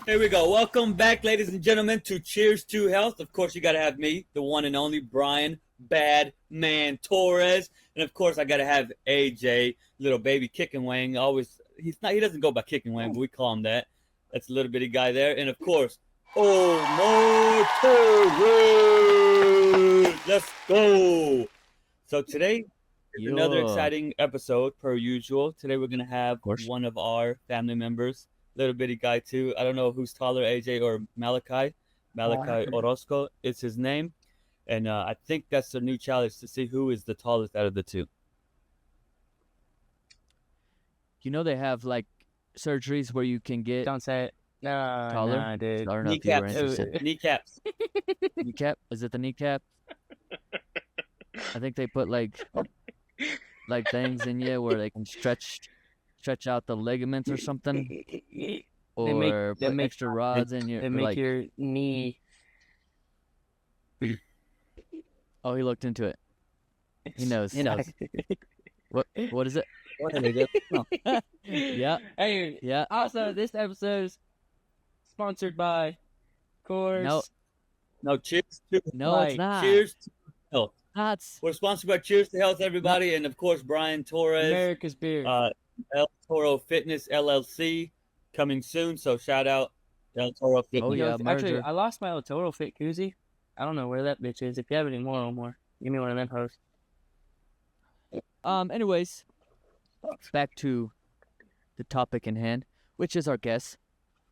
Here we go. Welcome back, ladies and gentlemen, to Cheers to Health. Of course, you got to have me, the one and only Brian Bad Man Torres, and of course, I got to have AJ, little baby Kicking Wang. Always, he doesn't go by Kicking Wang, but we call him that. That's a little bitty guy there, and of course, Omar Torres. Let's go. So today is another exciting episode, per usual. Today we're gonna have one of our family members. Little bitty guy too. I don't know who's taller, AJ or Malechi. Malechi Orozco is his name, and I think that's the new challenge to see who is the tallest out of the two. You know they have like surgeries where you can get Don't say it. No, taller. no, dude. I don't know if you were Kneecaps. interested. Kneecaps. Kneecap? Is it the kneecap? I think they put like things in you where they can stretch out the ligaments or something, or put extra rods in your. They make your knee. Oh, he looked into it. He knows. He knows. What is it? What did he do? No. Yeah. Hey, Yeah. also, this episode is sponsored by Coors. No, cheers to No, it's not. Cheers to Health. That's We're sponsored by Cheers to Health, everybody, and of course Brian Torres, America's beer. El Toro Fitness LLC, coming soon. So shout out El Toro Fitness. Oh, yeah, Actually, merger. I lost my El Toro Fit koozie. I don't know where that bitch is. If you have any more, give me one of them hoes. Anyways, back to the topic in hand, which is our guest,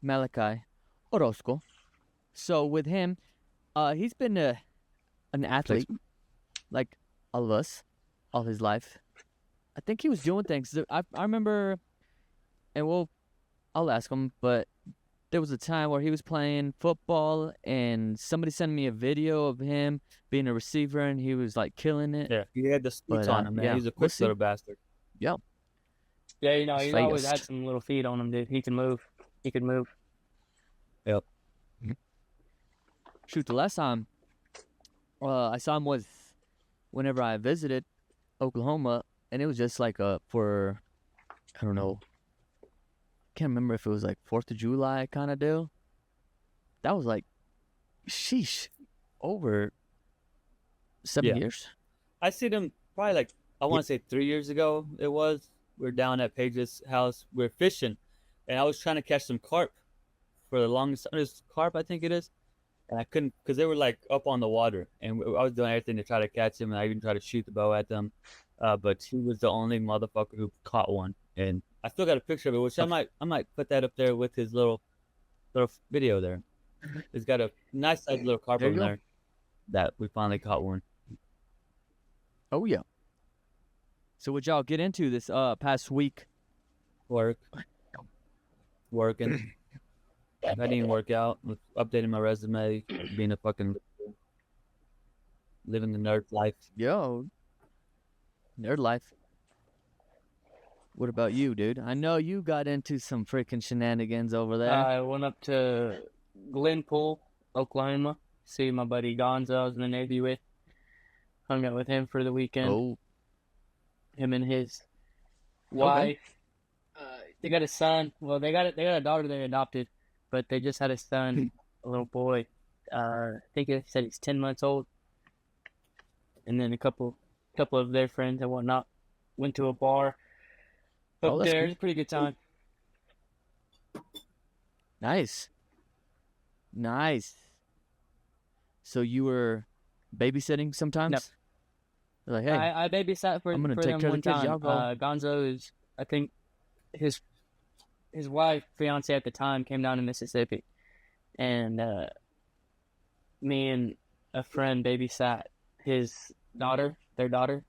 Malechi Orozco. So with him, he's been an athlete, like all of us, all his life. I think he was doing things. I remember, and I'll ask him, but there was a time where he was playing football, and somebody sent me a video of him being a receiver, and he was like killing it. Yeah, he had the scoots on him, man. yeah, He's a quick we'll little bastard. Yep. Yeah, you know, he always Fast. had some little feet on him, dude. He can move. He could move. Yep. Shoot, the last time I saw him was whenever I visited Oklahoma, and it was just like for, I don't know, can't remember if it was like 4th of July kind of deal. That was like, sheesh, over 7 years. I seen him probably like, I want to say 3 years ago it was. We're down at Paige's house. We're fishing, and I was trying to catch some carp for the longest time. It's carp, I think it is. And I couldn't, because they were like up on the water, and I was doing everything to try to catch him, and I even tried to shoot the bow at them. But he was the only motherfucker who caught one, and I still got a picture of it, which I might put that up there with his little video there. He's got a nice sized little carp over there that we finally caught one. Oh, yeah. So what y'all get into this past week? Working. I didn't even work out. Updating my resume, being a fucking living the nerd life. Yo, nerd life. What about you, dude? I know you got into some freaking shenanigans over there. I went up to Glenpool, Oklahoma, see my buddy Gonzo I was in the Navy with. Hung out with him for the weekend. Oh, Him and his wife. They got a son. Well, they got a daughter they adopted, but they just had a son, a little boy. I think he said he's 10 months old. And then a couple of their friends and whatnot went to a bar up that's there. cool. It was a pretty good time. nice. So you were babysitting sometimes? No. They're like, hey, I babysat for I'm gonna for take them care of one the kids. time. Y'all go. Gonzo is, I think, his wife, fiance at the time, came down to Mississippi, and me and a friend babysat their daughter.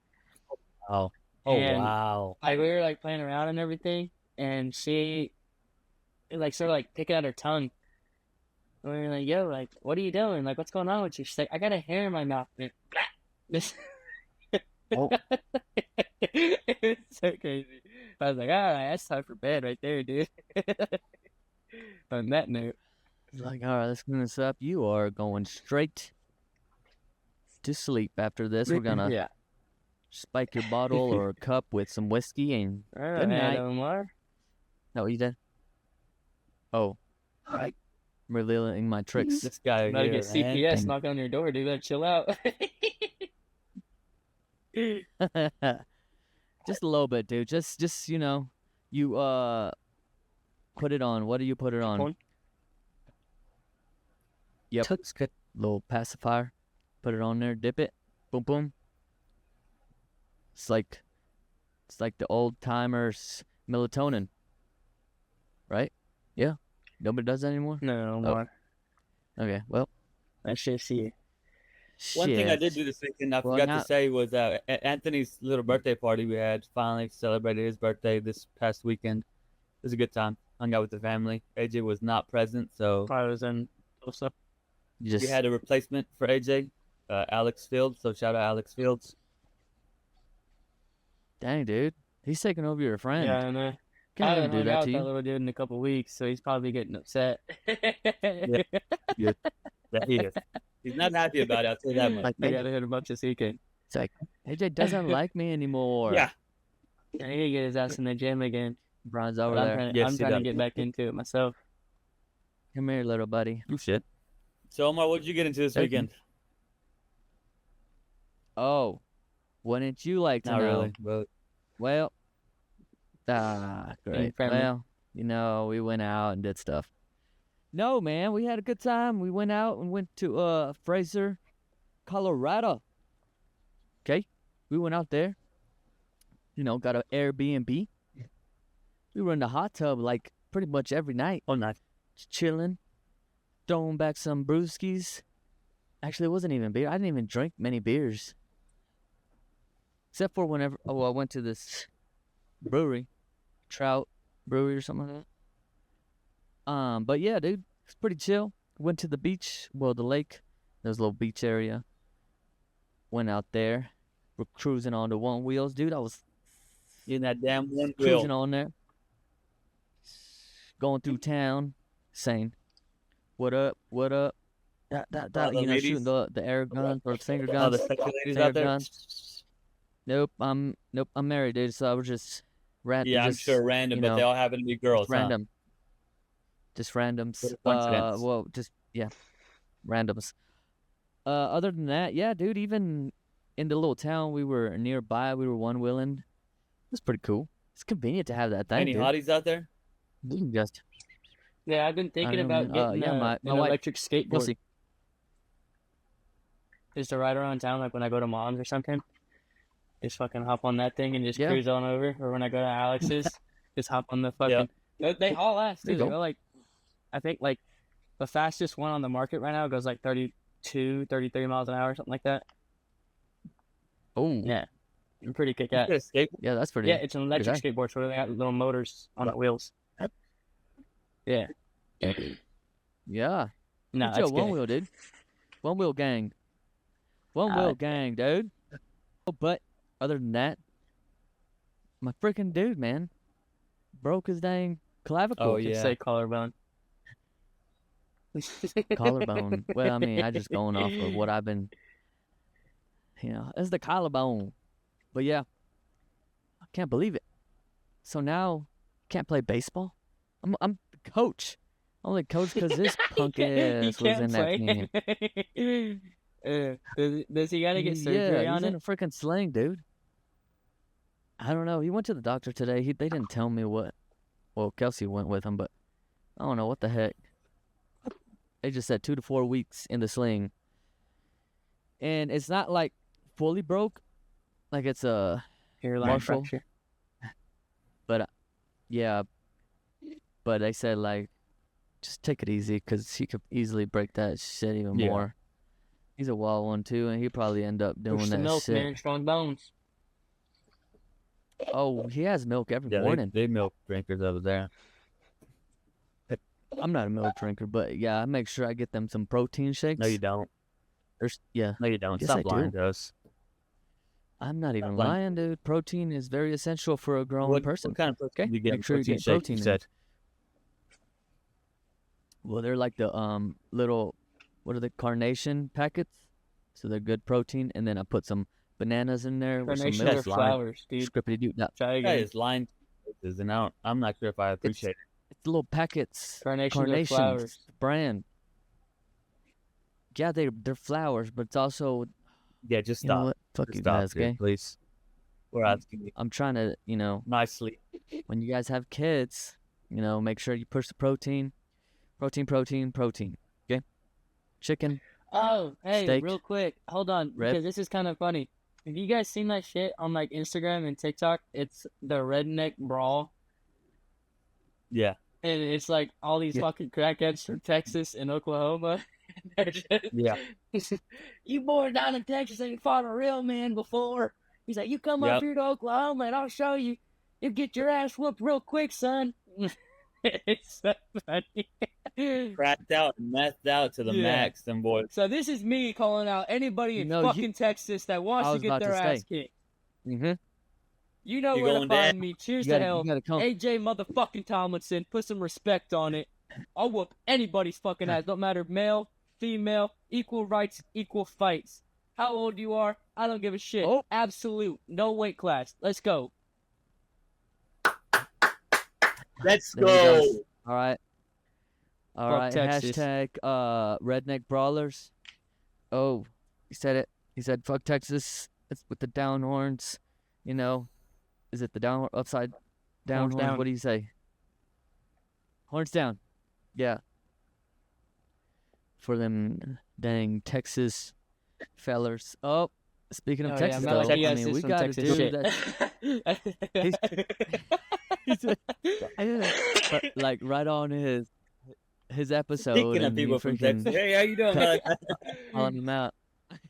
Oh And wow! we were like playing around and everything, and she like sort of like picking at her tongue. And we were like, "Yo, like, what are you doing? Like, what's going on with you?" She's like, "I got a hair in my mouth." And this. Oh. It's so crazy. I was like, all right, that's time for bed right there, dude. On that note. He's like, all right, let's clean this up. You are going straight to sleep after this. We're going to spike your bottle or a cup with some whiskey and All right, good night. Omar. No, you did? Oh. revealing my tricks. This guy Better here, get man. CPS knocking on your door, dude. Better chill out. Just a little bit, dude. Just you know, you put it on. What do you put it on? Porn? Yep. Little pacifier. Put it on there. Dip it. Boom, boom. It's like the old timers melatonin, right? Yeah. Nobody does that anymore. No more. Okay. Well, That shit's here. One thing I shit. did do this weekend, I Well, forgot now- to say, was Anthony's little birthday party we had. Finally celebrated his birthday this past weekend. It was a good time. Hung out with the family. AJ was not present, so Probably was in Tulsa. You just we had a replacement for AJ, Alex Fields. So shout out Alex Fields. dang, dude. He's taking over your friend. Yeah, I know. I Can't haven't even do hung that out to with that you. little dude in a couple weeks, so he's probably getting upset. Yeah, he is. He's not happy about it. I'll tell you that much. Like, I gotta hit him up this weekend. it's like AJ doesn't like me anymore. Yeah. I need to get his ass in the gym again. Bron's But over I'm there. trying, Yes, I'm he trying to does. get back into it myself. Come here, little buddy. You shit. So Omar, what did you get into this Thank you. weekend? Oh, wouldn't you like to Not know? really, but Well, great. family. Well, you know, we went out and did stuff. No, man, we had a good time. We went out and went to Fraser, Colorado. Okay, we went out there. You know, got an Airbnb. We were in the hot tub like pretty much every night, oh, nice. just chilling, throwing back some brewskis. Actually, it wasn't even beer. I didn't even drink many beers, except for whenever I went to this brewery, Trout Brewery or something like that. But yeah, dude, it's pretty chill. Went to the beach, well, the lake. There's a little beach area. Went out there. We're cruising on the one wheels, dude. I was In that damn one cruising wheel. on there, going through town, saying, "What up? What up?" the You know, ladies? shooting the air guns or finger Oh, guns. the sexy ladies Finger out there. guns. Nope, I'm married, dude. So I was just Yeah, I'm sure random, you but know, they all happen to be girls. just random, just randoms. What a coincidence. Well, just yeah, randoms. Other than that, yeah, dude. Even in the little town we were nearby, we were one wheeling. It was pretty cool. It's convenient to have that Huh? thing, Any dude. hotties out there? You can just Yeah, I've been thinking don't about know, getting yeah, my an wife- electric we'll skateboard see. just to ride around town, like when I go to mom's or something. Just fucking hop on that thing and just Yeah. cruise on over. Or when I go to Alex's, just hop on the fucking. They haul ass There too. you They go. go like, I think like, the fastest one on the market right now goes like 32, 33 miles an hour, something like that. Oh, Yeah, I'm pretty kick You ass. could escape. yeah, that's pretty. Yeah, it's an electric guy. skateboard, so they got little motors on the wheels. Yeah. Yeah. No, Good that's job, one good. wheel, dude. One wheel gang. One wheel gang, dude. Oh, but other than that, my freaking dude, man, broke his dang clavicle. Oh, Just yeah. say collarbone. Collarbone. Well, I mean, I just going off of what I've been, it's the collarbone. But yeah, I can't believe it. So now, can't play baseball. I'm the coach. Only coach because this punk ass was in that team. Does he gotta get surgery Yeah, on he's in it? a freaking sling, dude. I don't know. He went to the doctor today. They didn't tell me what. Well, Kelsey went with him, but I don't know what the heck. They just said 2 to 4 weeks in the sling, and it's not like fully broke, like it's a Hairline Marshall. fracture. yeah. But they said like, just take it easy because he could easily break that shit even Yeah. more. He's a wild one too, and he probably end up doing Push the that milk, shit. man. Strong bones. Oh, he has milk every Yeah, morning. they milk drinkers over there. I'm not a milk drinker, but yeah, I make sure I get them some protein shakes. No, you don't. Yeah, No, you don't. Yes, Stop I do. lying to us. I'm not even lying. lying, dude. Protein is very essential for a grown person. What kind of protein Okay, do you get? make in sure you protein get shake, protein you in said. Well, they're like the little, what are the carnation packets? So they're good protein, and then I put some bananas in there with some Carnation milk. or That's lying. flowers, dude. Scrippity doo. No, Try That again. is lying. And I'm not sure if I appreciate it. the little packets. Carnations are flowers. Brand. Yeah, they're flowers, but it's also, Yeah, just you know stop. what? Fuck Just you stop, guys, dude, okay? please. We're asking you I'm trying to, nicely. when you guys have kids, make sure you push the protein. Protein. Okay? Chicken, Oh, hey, steak, real quick, hold on, rib. because this is kind of funny. Have you guys seen that shit on like Instagram and TikTok? It's the redneck brawl, Yeah. and it's like all these Yeah. fucking crackheads from Texas and Oklahoma. They're just- Yeah. You boys down in Texas ain't fought a real man before. He's like, you come up Yep. here to Oklahoma and I'll show you. You'll get your ass whooped real quick, son. It's so funny. Cracked out and methed out to the Yeah. max, them boys. So this is me calling out anybody in No, fucking Texas that wants I to was get about to their ass say. kicked. Mm-hmm. You know You're where to going find down. me. Cheers You to gotta, hell. you gotta come. AJ motherfucking Tomlinson. Put some respect on it. I'll whoop anybody's fucking ass. Don't matter male, female, equal rights, equal fights. How old you are, I don't give a shit. Oh. Absolute. No weight class. Let's go. Let's There you go. go. All right. All Fuck right. Texas. Hashtag redneck brawlers. Oh, he said it. He said fuck Texas. It's with the down horns. Is it the down upside down Horns horns? down. What do you say? Horns down. Yeah. For them dang Texas fellers. Oh, speaking of Oh, Texas, yeah, though, Malechi I has mean, this we from got a Texas dude shit. but like right on his episode. Speaking of and he people from freaking Texas, hey, how you doing? man? calling him out.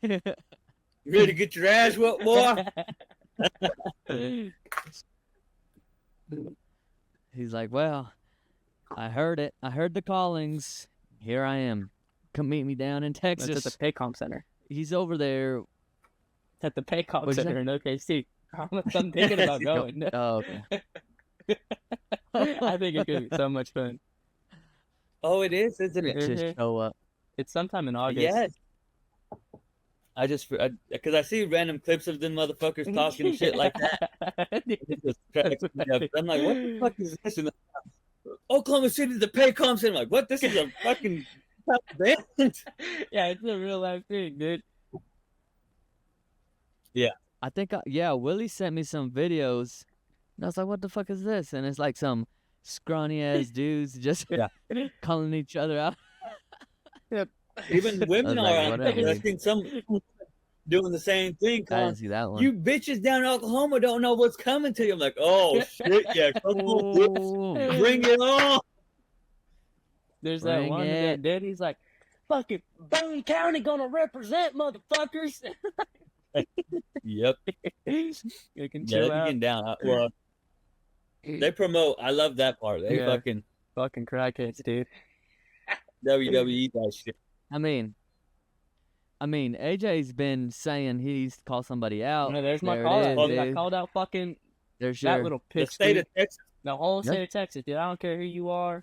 You ready to get your ass whooped, boy? He's like, well, I heard it. I heard the callings. Here I am. Come meet me down in That's Texas. at the Paycom Center. He's over there. It's at the Paycom What'd you Center in OKC. I'm thinking about going. Oh, okay. I think it could be so much fun. Oh, it is, isn't it? Just Mhm. show up. It's sometime in August. Yes. I just, because I see random clips of them motherfuckers talking shit like that. It just cracks me up. I'm like, what the fuck is this? And Oklahoma City, the Paycom Center. I'm like, what? This is a fucking band. Yeah, it's a real life thing, dude. I think, Willie sent me some videos. And I was like, what the fuck is this? And it's like some scrawny ass dudes just Yeah. calling each other out. Even women I was like, are on whatever, there. I dude. think some doing the same thing. I Calling, didn't see that one. you bitches down in Oklahoma don't know what's coming to you. I'm like, oh shit, yeah, come on, bitch. Oh, Bring it on. There's that Bring one it. that dude. He's like, "Fucking Boone County gonna represent, motherfuckers." Yep. You can Yeah, chill they out. getting down. Well, they promote. I love that part. They Yeah. Fucking crackheads, dude. WWE that shit. I mean, AJ's been saying he's called somebody out. No, there's my There it call is, out. I dude. called out fucking There's that your little The pig. state of Texas. The whole Yeah. state of Texas, dude. I don't care who you are.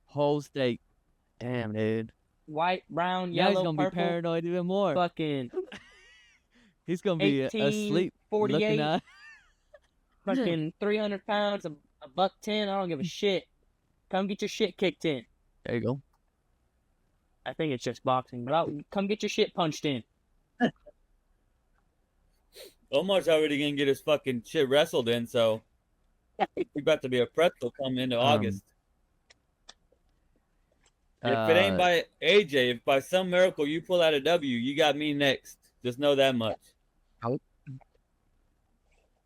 whole state. Damn, dude. White, brown, Yeah, he's yellow, gonna be purple. paranoid even more. Fucking He's gonna be 18, asleep, 48. looking at. fucking 300 pounds, a $110. I don't give a shit. Come get your shit kicked in. There you go. I think it's just boxing, but come get your shit punched in. Omar's already gonna get his fucking shit wrestled in, so he's about to be a pretzel coming into August. If it ain't by AJ, if by some miracle you pull out a W, you got me next. Just know that much.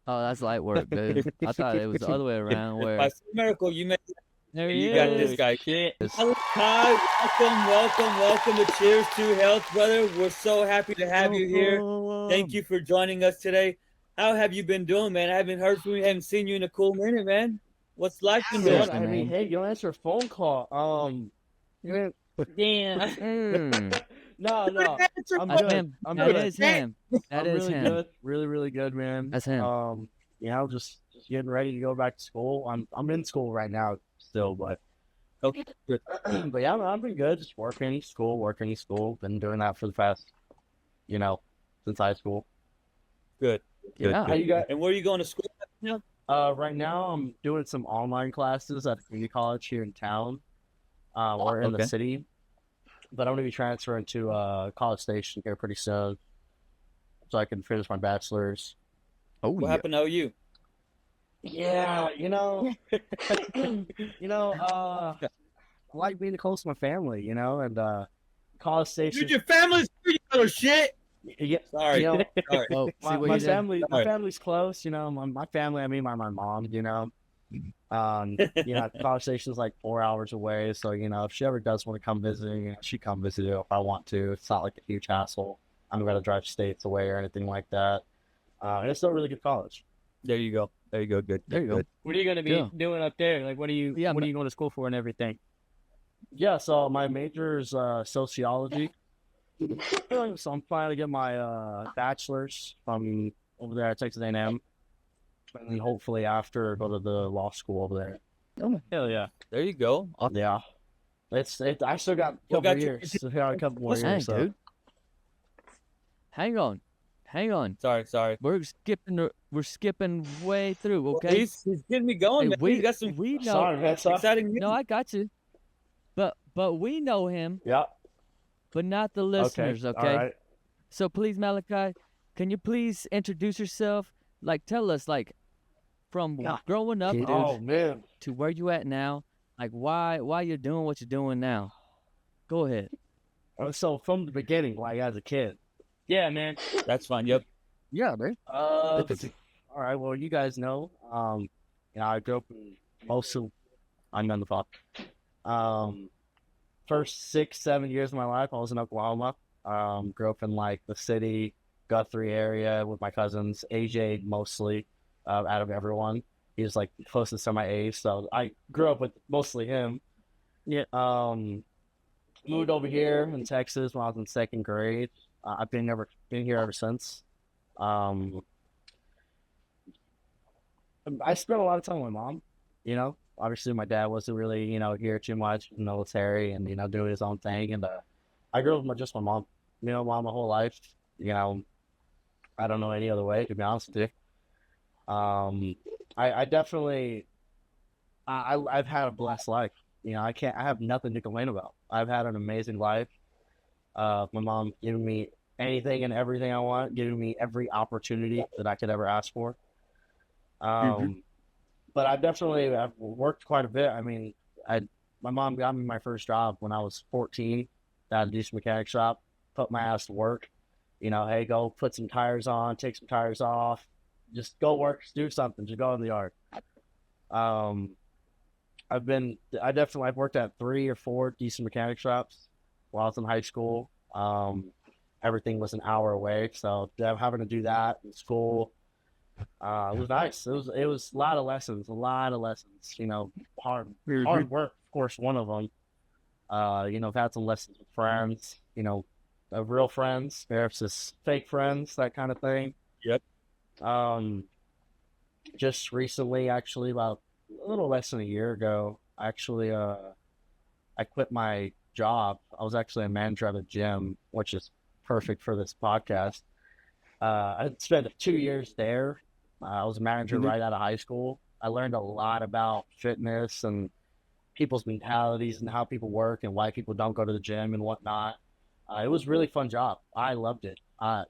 Oh, that's light work, dude. I thought it was the other way around. If Where by some miracle you make there he you got is. this guy. Shit. Hi, welcome to Cheers to Health, brother. We're so happy to have you here. Thank you for joining us today. How have you been doing, man? I haven't heard from you, haven't seen you in a cool minute, man. What's life been doing? Seriously, man. hey, you answer a phone call. Damn. No. I'm That's good. him. I'm That good. is him. That I'm is really him. good. Really good, man. That's him. Just getting ready to go back to school. I'm in school right now still, but Okay, good. but yeah, I've been good. Just working school. Been doing that for the past, since high school. Good. Yeah. How you got? And where are you going to school? Right now I'm doing some online classes at a community college here in town, or in the Okay. city. But I'm gonna be transferring to College Station here pretty soon, so I can finish my bachelor's. Oh What yeah. happened to OU? Yeah, I like being close to my family, and College Station. Dude, your family's you little shit. Yeah, Sorry. you know, Sorry. Oh, see my, what my you did? family, my Sorry. family's close. My family. I mean, my mom. College Station's like 4 hours away, so if she ever does want to come visit, she come visit if I want to. It's not like a huge hassle. I'm gonna drive states away or anything like that. And it's still a really good college. There you go. There you go. Good. There you go. Good. What are you gonna be Yeah. doing up there? Like, what are you Yeah, what are you going to school for and everything? Yeah, so my major is sociology. So I'm planning to get my bachelor's from over there at Texas A&M, and then hopefully after go to the law school over there. Oh, hell yeah. There you go. Yeah, I still got a Still couple got years. Still got a couple more Dang, years. So. dude. Hang on. Sorry. We're skipping way through. Okay. He's getting me going, Hey, man. He's got some we know. Sorry, man. Sorry. exciting news. No, I got you. But we know him, Yeah. but not the listeners. Okay. All right. So please, Malachi, can you please introduce yourself? Like, tell us, like, from Yeah. growing up Dude. Oh man. to where you at now. Like, why you're doing what you're doing now? Go ahead. So from the beginning, like as a kid. Yeah, man. That's fine. Yep. Yeah, man. All right. Well, you guys know. I grew up in most of. I'm on the fuck. First 6-7 years of my life, I was in Oklahoma. Grew up in like the city, Guthrie area with my cousins. AJ mostly, out of everyone. He's like the closest to my age, so I grew up with mostly him. Yeah. Moved over here in Texas when I was in second grade. I've been here ever since. I spent a lot of time with my mom. Obviously my dad wasn't really here too much in the military and doing his own thing. And I grew up with just my mom. Mom my whole life. I don't know any other way, to be honest with you. I definitely I've had a blessed life. I have nothing to complain about. I've had an amazing life. My mom giving me anything and everything I want, giving me every opportunity that I could ever ask for. But I've worked quite a bit. I mean, my mom got me my first job when I was 14 at a decent mechanic shop, put my ass to work. Hey, go put some tires on, take some tires off, just go work, do something, just go in the yard. I've worked at 3 or 4 decent mechanic shops while I was in high school. Everything was an hour away, so having to do that in school, it was nice. It was a lot of lessons. Hard work, of course, one of them. I've had some lessons with friends, of real friends versus fake friends, that kind of thing. Yep. Just recently, actually, about a little less than a year ago, I quit my job. I was actually a manager at a gym, which is perfect for this podcast. I spent 2 years there. I was a manager right out of high school. I learned a lot about fitness and people's mentalities and how people work and why people don't go to the gym and whatnot. It was a really fun job. I loved it. I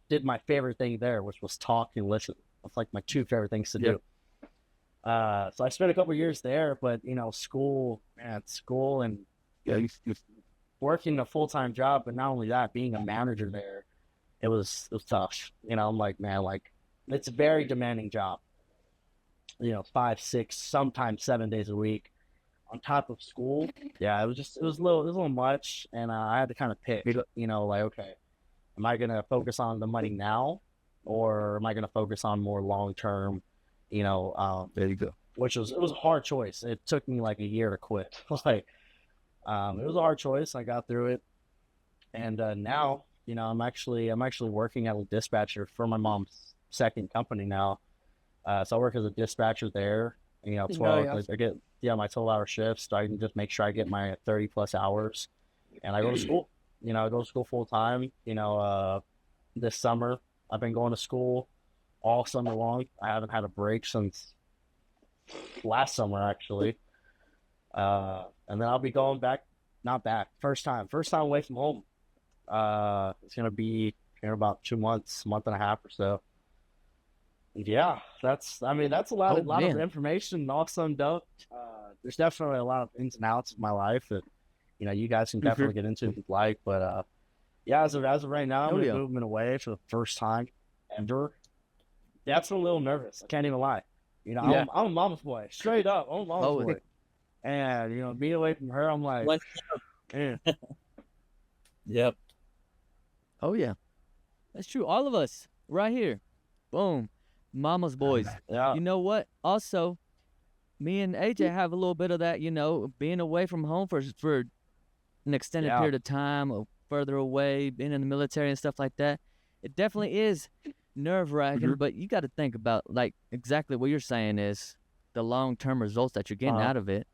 did my favorite thing there, which was talk and listen. It's like my 2 favorite things to do. So I spent a couple of years there, but school and working a full-time job, but not only that, being a manager there, it was tough. I'm like, man, like it's a very demanding job. 5, 6, sometimes 7 days a week on top of school. Yeah, it was a little much, and I had to kind of pick. Like, okay, am I gonna focus on the money now, or am I gonna focus on more long-term? There you go. It was a hard choice. It took me like a year to quit. Like, it was a hard choice. I got through it, and now, I'm actually working as a dispatcher for my mom's second company now. So I work as a dispatcher there. 12. I get my 12-hour shifts. So I can just make sure I get my 30+ hours, and I go to school. I go to school full time. This summer I've been going to school. all summer long. I haven't had a break since last summer, actually. And then I'll be going back, not back, first time away from home. It's going to be in about 2 months, month and a half or so. Yeah, that's a lot of man. information, all summed up. There's definitely a lot of ins and outs of my life that, you guys can definitely get into if you'd like. But yeah, as of right now, I'm moving away for the first time ever. That's a little nervous. I can't even lie. I'm a mama's boy, straight up. I'm a mama's boy. And being away from her, I'm like, man. Yep. Oh yeah, that's true. All of us right here, boom, mama's boys. Yeah. You know what? Also, me and AJ have a little bit of that. Being away from home for an extended period of time, or further away, being in the military and stuff like that. It definitely is nerve-wracking, but you got to think about, like, exactly what you're saying is the long-term results that you're getting out of it,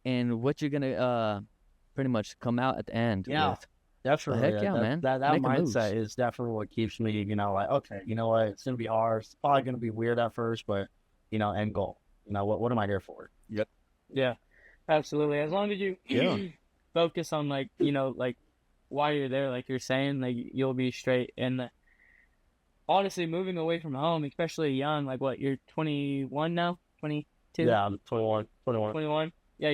and what you're gonna pretty much come out at the end. Yeah. with. Definitely. Heck yeah, man. That Making mindset moves. is definitely what keeps me, like, okay, you know what? It's going to be hard. It's probably going to be weird at first, but, end goal. What am I here for? Yep. Yeah, absolutely. As long as you focus on, like, like, while you're there, like you're saying, like, you'll be straight. And honestly, moving away from home, especially young, like, what, you're 21 now? 22? Yeah, I'm 21. 21? Yeah,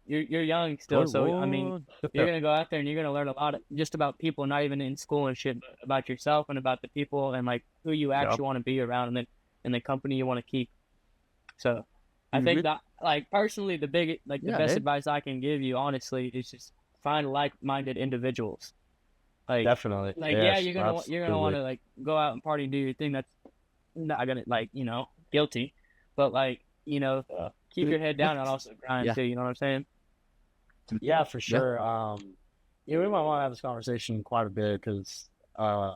you're young still, so I mean, you're gonna go out there and you're gonna learn a lot just about people, not even in school and shit, but about yourself and about the people and like who you actually want to be around, and the company you want to keep. So, I think that, like, personally, the best advice I can give you, honestly, is just find like-minded individuals. Like, Definitely. like yes, you're gonna want to like go out and party and do your thing. That's not gonna, like, guilty, but like keep your head down and also grind too. You know what I'm saying? Yeah, for sure. We might want to have this conversation quite a bit because I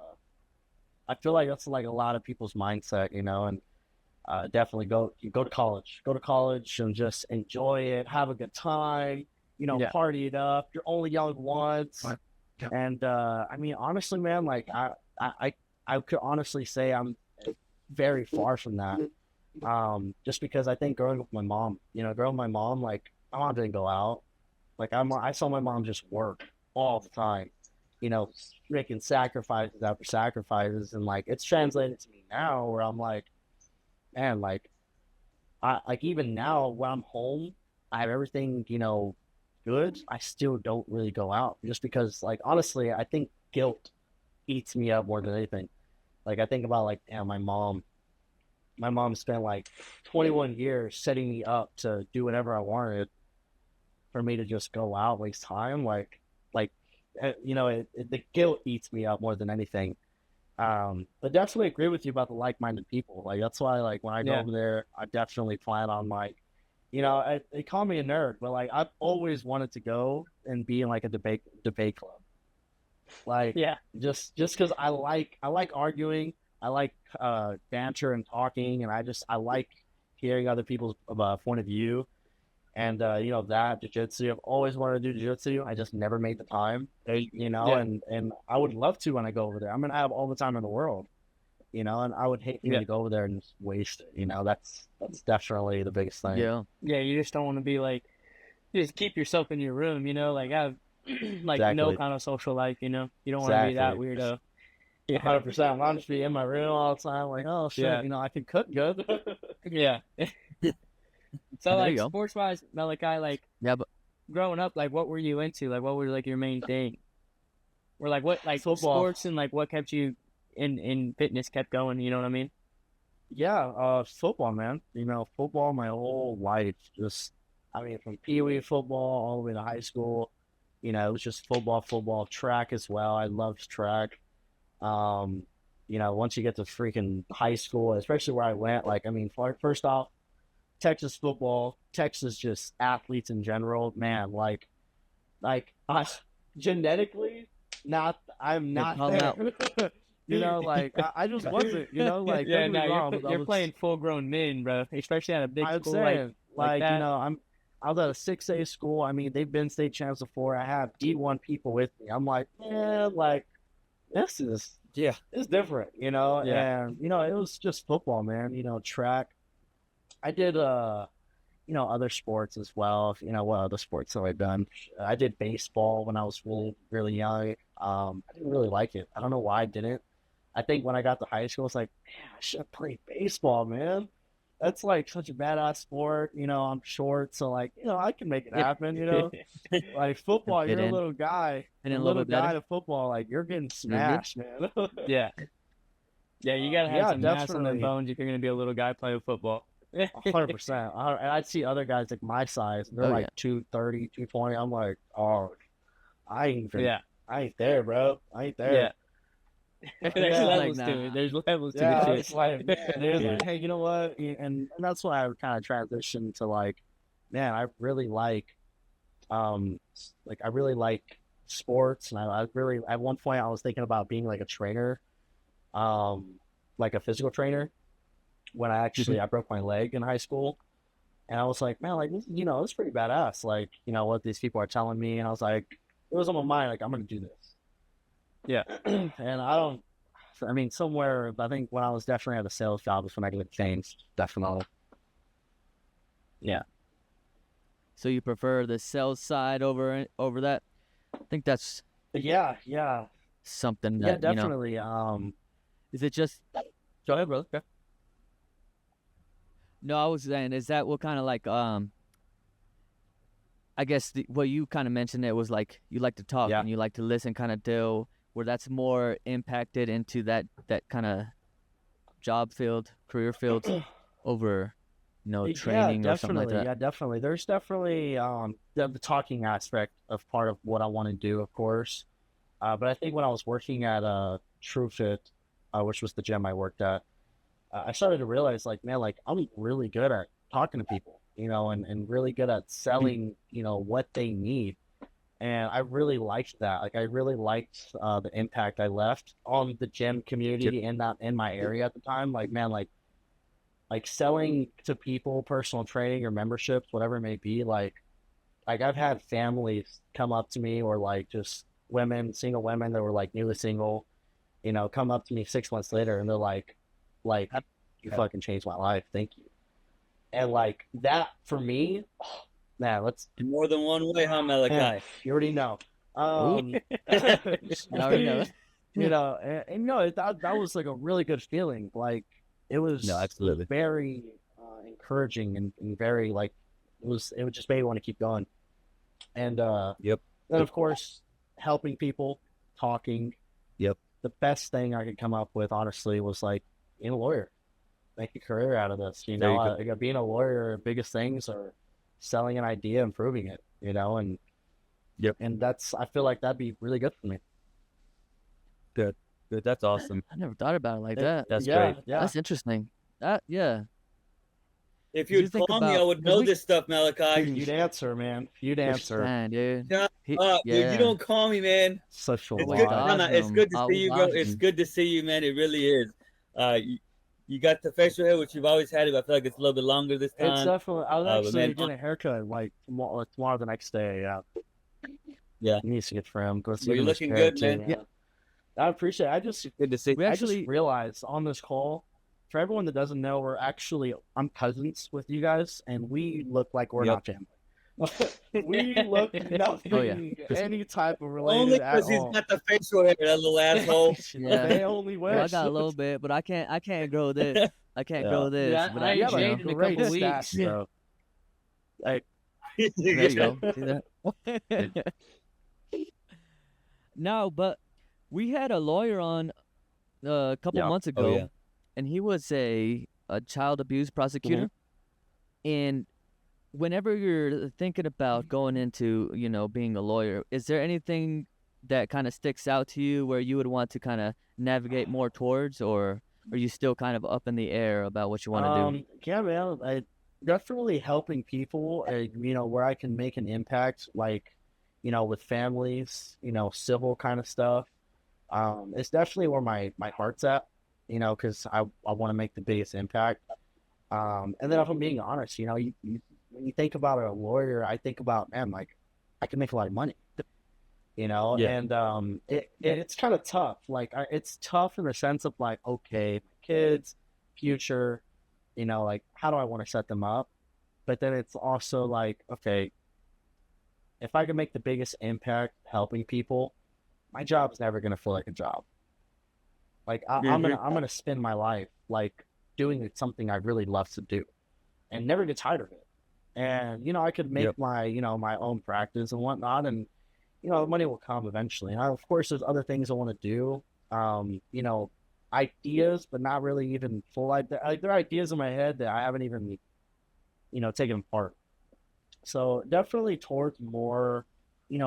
feel like that's like a lot of people's mindset, and definitely go to college. Go to college and just enjoy it, have a good time, party it up. You're only young once. And I mean, honestly, man, like I could honestly say I'm very far from that. Just because I think growing up with my mom, like my mom didn't go out. Like I saw my mom just work all the time, making sacrifices after sacrifices, and like it's translated to me now where I'm like, man, like I like even now when I'm home, I have everything, good. I still don't really go out just because, like, honestly, I think guilt eats me up more than anything. Like I think about, like, damn, my mom spent like 21 years setting me up to do whatever I wanted. For me to just go out, waste time, the guilt eats me up more than anything. But definitely agree with you about the like-minded people. Like that's why, like when I go over there, I definitely plan on like, they call me a nerd, but like I've always wanted to go and be in like a debate club. Like just because I like arguing, I like banter and talking, and I like hearing other people's point of view. And, that jiu-jitsu, I've always wanted to do jiu-jitsu. I just never made the time, and I would love to when I go over there. I mean, I have all the time in the world, and I would hate for me to go over there and just waste it. That's definitely the biggest thing. Yeah, you just don't want to be like, just keep yourself in your room, like have like no kind of social life, you don't want to be that weirdo. 100%. I want to be in my room all the time, like, oh shit, I can cook good. So like sports-wise, Malechi, like but growing up, like what were you into? Like what were like your main thing? Or like what, like football. Sports and like what kept you in fitness kept going? You know what I mean? Yeah, football, man. Football my whole life. Just, I mean, from Pee-wee football all the way to high school, it was just football, track as well. I loved track. Once you get to freaking high school, especially where I went, like, I mean, first off, Texas football, Texas just athletes in general, man, like genetically, I'm not there. Like I just wasn't, like you're playing full-grown men, bro, especially at a big school saying, like that. I was at a 6A school. I mean, they've been state champs before. I have D1 people with me. I'm like, man, like this is Yeah. it's different, you know. Yeah. And you know, it was just football, man. You know, track. I did you know, other sports as well. You know, what other sports have I done? I did baseball when I was really, really young. I didn't really like it. I don't know why I didn't. I think when I got to high school, it's like, man, I should have played baseball, man. That's like such a badass sport. You know, I'm short, so like, you know, I can make it happen. You know, like football, Fit you're a in. little guy, Fit in a a little little bit better. guy to football, like you're getting smashed, man. Yeah. Yeah, you gotta have Yeah, some mass on the definitely. bones if you're gonna be a little guy playing football. 100%. And I'd see other guys like my size, they're Oh, like yeah. 230, 220. I'm like, oh, I ain't even, Yeah. I ain't there, bro. I ain't there. Yeah. There's Yeah. levels Like, to nah. it. There's levels to Yeah, the it's shit. like, man, it's Yeah. like, hey, you know what? And that's why I kind of transitioned to like, man, I really like sports, and I really at one point I was thinking about being like a trainer, um, like a physical trainer. When I broke my leg in high school, and I was like, man, like you know, it's pretty badass. Like you know what these people are telling me, and I was like, it was on my mind, like I'm gonna do this. Yeah. And I mean, somewhere, I think when I was definitely at a sales job is when I could change, definitely. Yeah. So you prefer the sales side over that? I think that's Yeah, something yeah, that, you know. definitely. Is it just Go ahead, brother. Okay. No, I was saying, is that what kind of like I guess what you kind of mentioned, it was like you like to talk Yeah. and you like to listen, kind of deal where that's more impacted into that kind of job field, career field over, you know, training or something like that. Yeah, definitely. There's definitely the talking aspect of part of what I want to do, of course. But I think when I was working at TrueFit, which was the gym I worked at, I started to realize, like, man, like I'm really good at talking to people, you know, and really good at selling, you know, what they need. And I really liked that. Like, I really liked the impact I left on the gym community in my area at the time. Like, man, like selling to people, personal training or memberships, whatever it may be. Like I've had families come up to me, or like just women, single women that were like newly single, you know, come up to me 6 months later and they're like, you fucking changed my life. Thank you. And like that for me, man, let's, In more than one way, huh, Malachi? you already know. I already know. You know, and no, that was like a really good feeling. Like it was No, absolutely. very encouraging and very like it would just made me want to keep going. And Yep. then of course helping people, talking. Yep. The best thing I could come up with, honestly, was like being a lawyer, make a career out of this. You There know, you go. being a lawyer, biggest things are selling an idea and proving it. You know, and Yep. and I feel like that'd be really good for me. Good. That's awesome. I never thought about it like that. That's yeah, great. Yeah. That's interesting. Yeah. If Did you you'd think call me, I about- would 'cause know we- this stuff, Malachi. You'd answer, man. You'd answer. Man, dude. Shut He- up, dude. yeah. You don't call me, man. Such a It's Always good. lie. No, no, it's good to Awesome. see you, bro. It's Awesome. good to see you, man. It really is. You got the facial hair, which you've always had. But I feel like it's a little bit longer this It's time. definitely. I was but actually man, getting a haircut like tomorrow the next day. Yeah. Yeah. He needs to get trimmed. Go see Well, you're him his looking hair, good, too, man. Yeah. I appreciate it. Good to see. We I actually just realized on this call, for everyone that doesn't know, I'm cousins with you guys, and we look like we're Yep. not family. We look nothing, Oh, yeah. any type of related Only at because he's all. got the facial hair, that little asshole. Yeah. They only wish. Well, I got a little bit, but I can't grow this. I can't Yeah. grow this. Yeah, but I I, ain't you have know. shaved in a great couple stats, weeks. though. Like, There you go. See that? No, but we had a lawyer on a couple Yeah. months ago, Oh, yeah. and he was a child abuse prosecutor. Mm-hmm. And whenever you're thinking about going into, you know, being a lawyer, is there anything that kind of sticks out to you where you would want to kind of navigate more towards, or are you still kind of up in the air about what you want to do? Yeah, man. I definitely helping people, you know, where I can make an impact, like, you know, with families, you know, civil kind of stuff. It's definitely where my heart's at, you know, because I want to make the biggest impact. And then if I'm being honest, you know, when you think about a lawyer, I think about, man, like, I can make a lot of money. Yeah. and it's kind of tough. Like it's tough in the sense of like, okay, kids, future, like how do I want to set them up? But then it's also like, okay, if I can make the biggest impact helping people, my job is never gonna feel like a job. Like I'm gonna spend my life like doing something I really love to do, and never get tired of it. And I could make Yep. my my own practice and whatnot, and the money will come eventually. And of course, there's other things I want to do. Ideas, but not really even full idea. Like there are ideas in my head that I haven't even taken apart. So definitely towards more,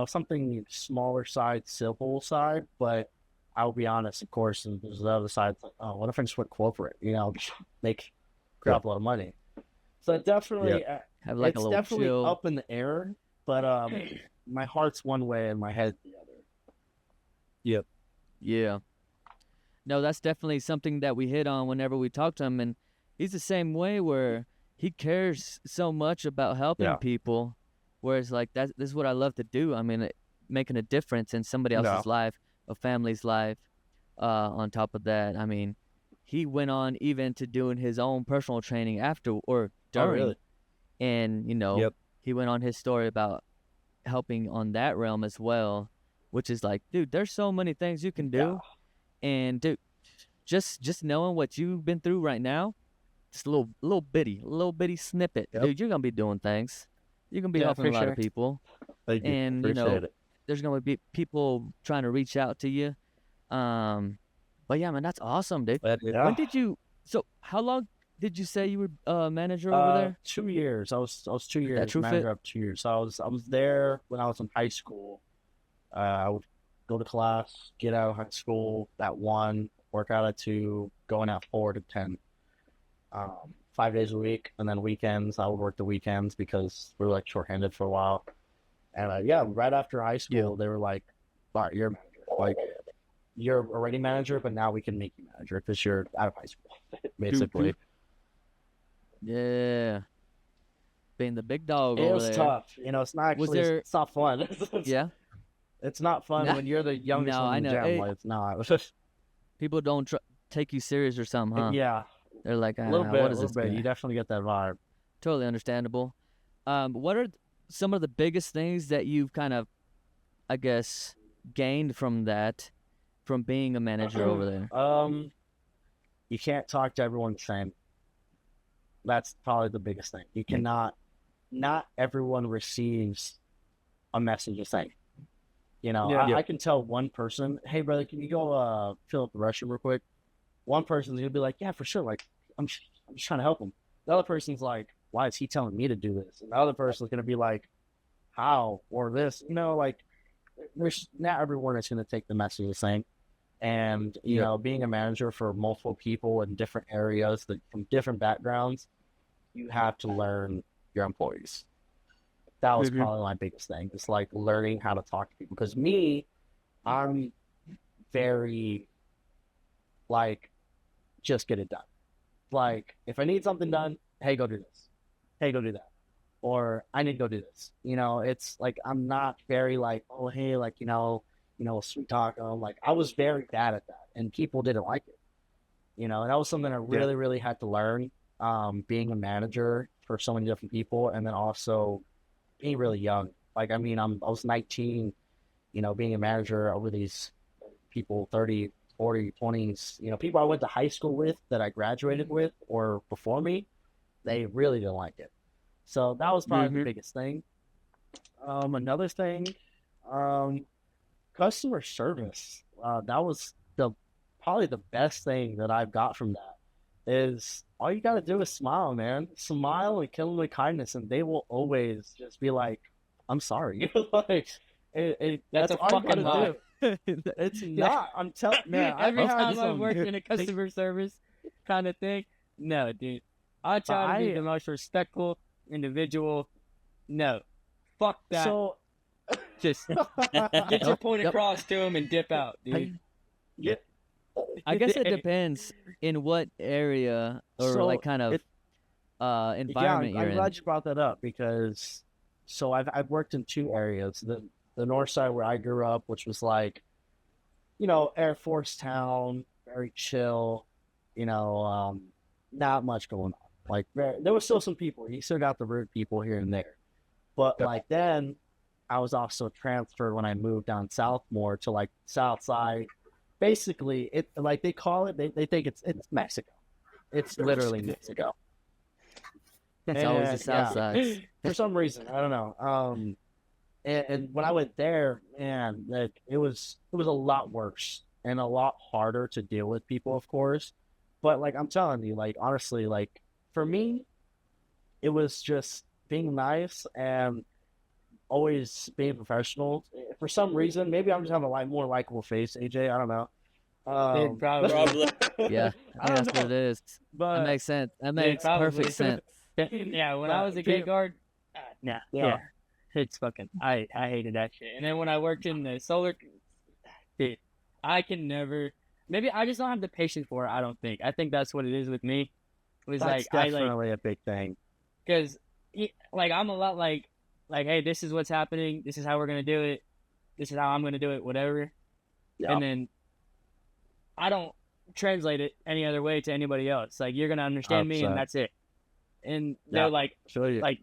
something smaller side, civil side. But I'll be honest, of course, and there's the other side. Like, oh, what if I just went corporate? Make crap a lot of money. So definitely, Have like a it's little definitely chill. up in the air. But my heart's one way and my head's the other. Yep. Yeah. No, that's definitely something that we hit on whenever we talk to him, and he's the same way where he cares so much about helping Yeah. people, whereas like this is what I love to do. I mean, making a difference in somebody else's Yeah. life, a family's life. On top of that, I mean, he went on even to doing his own personal training after or during, really? and Yep. he went on his story about helping on that realm as well, which is like, dude, there's so many things you can do. And dude, just knowing what you've been through right now, just a little bitty snippet, Yep. dude, you're gonna be doing things. You're gonna be Yeah, helping a for lot sure. of people, Thank you. and Appreciate it. there's gonna be people trying to reach out to you. But yeah, man, that's awesome, dude. Yeah. When did you? So how long did you say you were manager over there? 2 years. I was 2 years. That True manager Fit? of 2 years. So I was there when I was in high school. I would go to class, get out of high school at 1, work out at 2, going at 4 to 10, 5 days a week, and then weekends I would work the weekends because we were like shorthanded for a while. And yeah, right after high school, they were like, "All right, you're a manager. Like, you're already manager, but now we can make you manager because you're out of high school, basically." Yeah, being the big dog It over was there. tough. It's not Was actually. there- It's not fun. Yeah, It's not fun Nah. when you're the youngest No, one I in the know. gym. Hey. Like, it's not. people don't take you serious or something, huh? Yeah, They're like, a little bit. what A is little this bit. guy? You definitely get that vibe. Totally understandable. What are some of the biggest things that you've kind of, I guess, gained from being a manager over there? You can't talk to everyone the same. That's probably the biggest thing. You cannot. Not everyone receives a message the same. I can tell one person, "Hey, brother, can you go fill up the restroom real quick?" One person's gonna be like, "Yeah, for sure. Like, I'm just trying to help him." The other person's like, "Why is he telling me to do this?" And the other person's gonna be like, "How?" or this. Like, not everyone is gonna take the message the same. And being a manager for multiple people in different areas from different backgrounds, you have to learn your employees. That was probably my biggest thing. It's like learning how to talk to people. Because I'm very like, just get it done. Like, if I need something done, hey, go do this. Hey, go do that. Or I need to go do this. It's like I'm not very like, oh, hey, like, sweet talk. Like, I was very bad at that, and people didn't like it. And that was something I really, really had to learn. Being a manager for so many different people, and then also being really young. Like, I mean, I was 19, being a manager over these people 30, 40, 20s, people I went to high school with that I graduated with or before me, they really didn't like it. So that was probably the biggest thing. Another thing, customer service. That was probably the best thing that I've got from that. Is all you got to do is smile, man. Smile and kill them with kindness, and they will always just be like, "I'm sorry." Like, that's a all you fucking gotta lie. do. It's not. I'm telling, man. Every I've had time I've some- worked in a customer service kind of thing, no, dude. I try to be the most respectful individual. No, fuck that. So, Just get your point across to him and dip out, dude. I guess it depends in what area or So like kind of environment I'm you're in. glad you brought that up because I've worked in 2 areas. the north side where I grew up, which was like, Air Force town, very chill, not much going on. Like there was still some people. You still got the rude people here and there. But like then I was also transferred when I moved down south more to like south side. Basically, it like they call it, they think it's Mexico. It's literally Mexico. It's always the south side. For some reason, I don't know. And when I went there, man, like it was a lot worse and a lot harder to deal with people, of course. But like I'm telling you, like honestly, like for me, it was just being nice and always being professional. For some reason, maybe I'm just having a more likable face, AJ. I don't know. Probably. Yeah, I think that's what it is. But That makes sense. That makes perfect sense. Yeah, when I was a gate guard, yeah, it's fucking. I hated that shit. And then when I worked in the solar, dude, I can never. Maybe I just don't have the patience for it. I don't think. I think that's what it is with me. It was that's like definitely a big thing. because like I'm a lot like hey, this is what's happening. This is how we're gonna do it. This is how I'm gonna do it. Whatever. Yeah. And then I don't translate it any other way to anybody else. Like you're gonna understand me, 100%. and that's it. And Yeah. they're like Feel you. like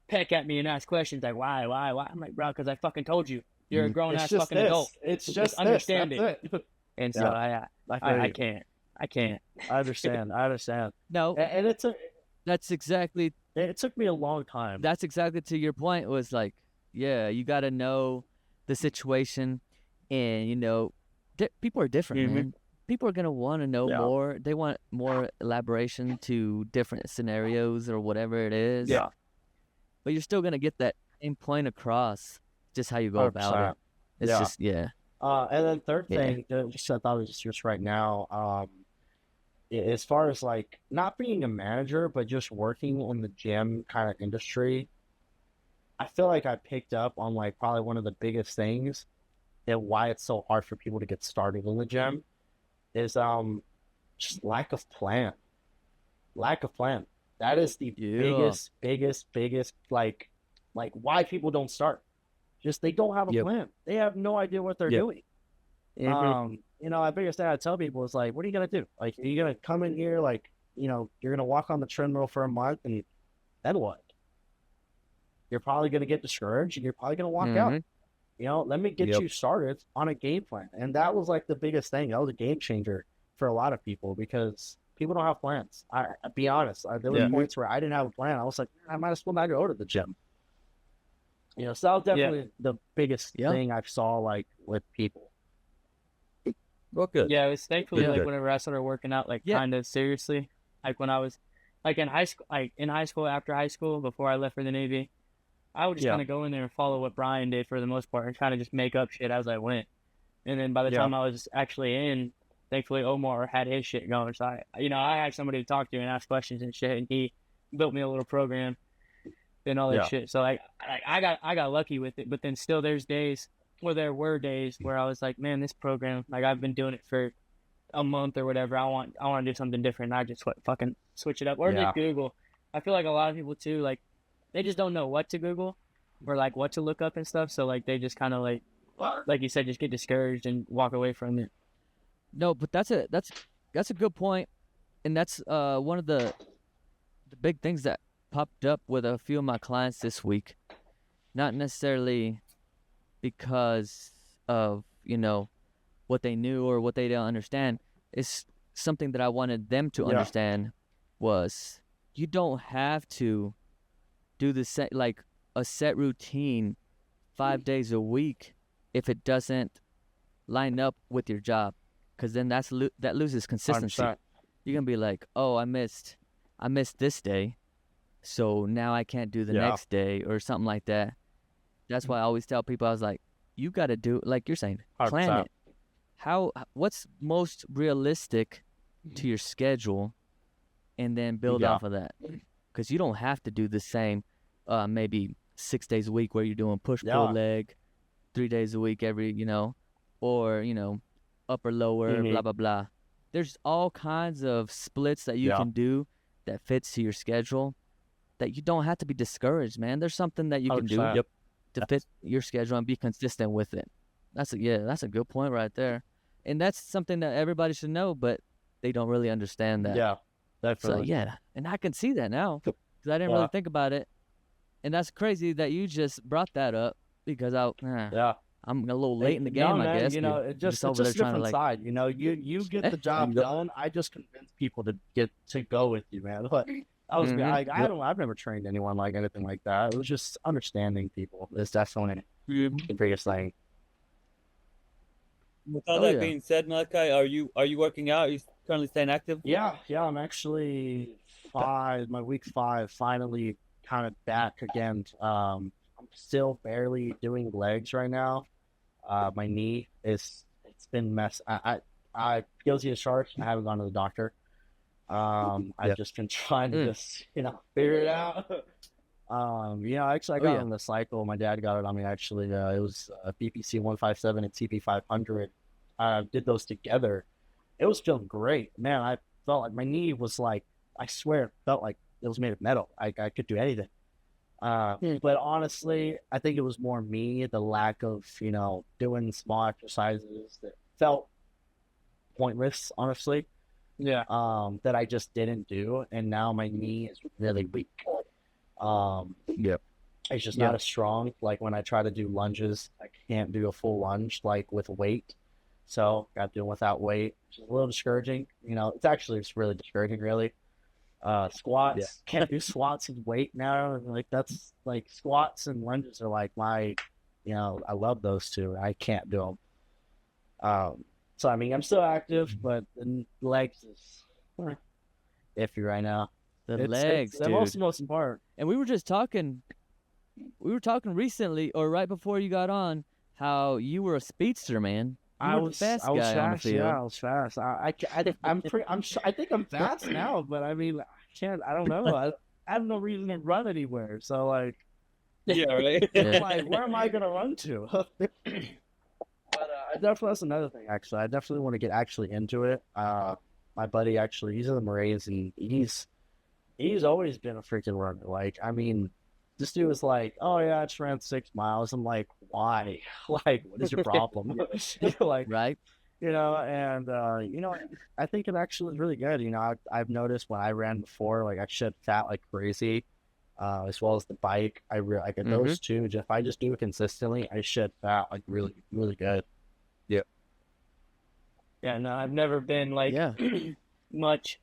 peck at me and ask questions like why? I'm like, bro, because I fucking told you. You're a grown It's ass just fucking this. adult. It's Just just understand this. it. That's And so Yeah. I can't. I understand. No, And that's exactly it took me a long time. that's exactly to your point. Was like, yeah, you got to know the situation, and people are different, man. People are gonna want to know Yeah. more. They want more elaboration to different scenarios or whatever it is. Yeah. But you're still gonna get that same point across, just how you go about 100%. it. It's Yeah. just And then third Yeah. thing, just I thought was just right now, as far as like not being a manager, but just working in the gym kind of industry, I feel like I picked up on like probably one of the biggest things and why it's so hard for people to get started in the gym is just lack of plan. Lack of plan. That is the Yeah. biggest like why people don't start. Just they don't have a Yep. plan. They have no idea what they're Yep. doing. The biggest thing I tell people is like, what are you gonna do? Like, are you gonna come in here like, you're gonna walk on the treadmill for a month and then what? You're probably gonna get discouraged and you're probably gonna walk out. Let me get Yep. you started on a game plan. And that was like the biggest thing. That was a game changer for a lot of people because people don't have plans. I'll be honest. There was points where I didn't have a plan. I was like, I might as well not go to the gym. So that was definitely the biggest thing I saw like with people. Well, good. Yeah, it was thankfully Yeah. like whenever I started working out like Yeah. kind of seriously, like when I was like in high school, after high school, before I left for the Navy, I would just Yeah. kind of go in there and follow what Brian did for the most part and kind of just make up shit as I went. And then by the time I was actually in, thankfully Omar had his shit going. So I had somebody to talk to and ask questions and shit, and he built me a little program and all that shit. So I got lucky with it, but then still there were days where I was like, man, this program, like I've been doing it for a month or whatever. I want to do something different. And I just fucking switch it up or just Google. I feel like a lot of people too, like they just don't know what to Google or like what to look up and stuff. So like they just kind of like you said, just get discouraged and walk away from it. No, but that's a good point, and that's one of the big things that popped up with a few of my clients this week. Not necessarily because of what they knew or what they didn't understand. It's something that I wanted them to understand was you don't have to do the set like a set routine 5 days a week if it doesn't line up with your job, because then that loses consistency. 100%. You're gonna be like, oh, I missed this day, so now I can't do the next day or something like that. That's why I always tell people, I was like, you got to do, like you're saying, plan 100%. it. What's most realistic to your schedule, and then build off of that, because you don't have to do the same maybe 6 days a week where you're doing push pull leg 3 days a week every or upper lower blah blah blah. There's all kinds of splits that you can do that fits to your schedule, that you don't have to be discouraged, man. There's something that you can do. 100%. to fit your schedule and be consistent with it. That's a good point right there, and that's something that everybody should know, but they don't really understand that. Yeah, So definitely. yeah, and I can see that now because I didn't really Yeah. think about it, and that's crazy that you just brought that up because Yeah. I'm a little late in the game, No, I man, guess. you know, You're it's just over there a trying to different side. You know, you get the job done. I just convince people to go with you, man. But I was Mhm. I've never trained anyone like anything like that. It was just understanding people. It's definitely the biggest thing. With all Oh that yeah. being said, Malachi, are you working out? Are you currently staying active? Yeah, I'm actually my week 5 finally kind of back again. I'm still barely doing legs right now. My knee it's been messed. I guilty as charged. I haven't gone to the doctor. I've just been trying to just figure it out. Actually, I got on the cycle. My dad got it on me. Actually, it was BPC 157 and TP 500. Did those together. It was feeling great, man. I felt like my knee was like, I swear, it felt like it was made of metal. I could do anything. But honestly, I think it was more me, the lack of doing small exercises that felt pointless, honestly. Yeah. That I just didn't do, and now my knee is really weak. It's just not as strong. Like when I try to do lunges, I can't do a full lunge like with weight. So got to do it without weight, which is a little discouraging. It's really discouraging, really. Squats, can't do squats with weight now. Like that's like squats and lunges are like my, I love those two. I can't do them. So I mean, I'm still active, but the legs is iffy right now. The It's legs, the dude. most important. And we were talking recently, or right before you got on, how you were a speedster, man. You were the fast guy on the field. Yeah, I was fast. I think I'm fast now, but I mean, I don't know. I have no reason to run anywhere. So like, Yeah, right. Yeah. like, where am I gonna run to? But that's another thing. Actually, I definitely want to get actually into it. My buddy actually, he's in the Marines, and he's always been a freaking runner. Like, I mean, this dude was like, "Oh yeah, I just ran 6 miles." I'm like, "Why? Like, what is your problem?" Like, Right? and I think it actually is really good. I've noticed when I ran before, like I shed fat like crazy, as well as the bike. I get those two. If I just do it consistently, I shed fat like really, really good. Yeah, no, I've never been like Yeah. much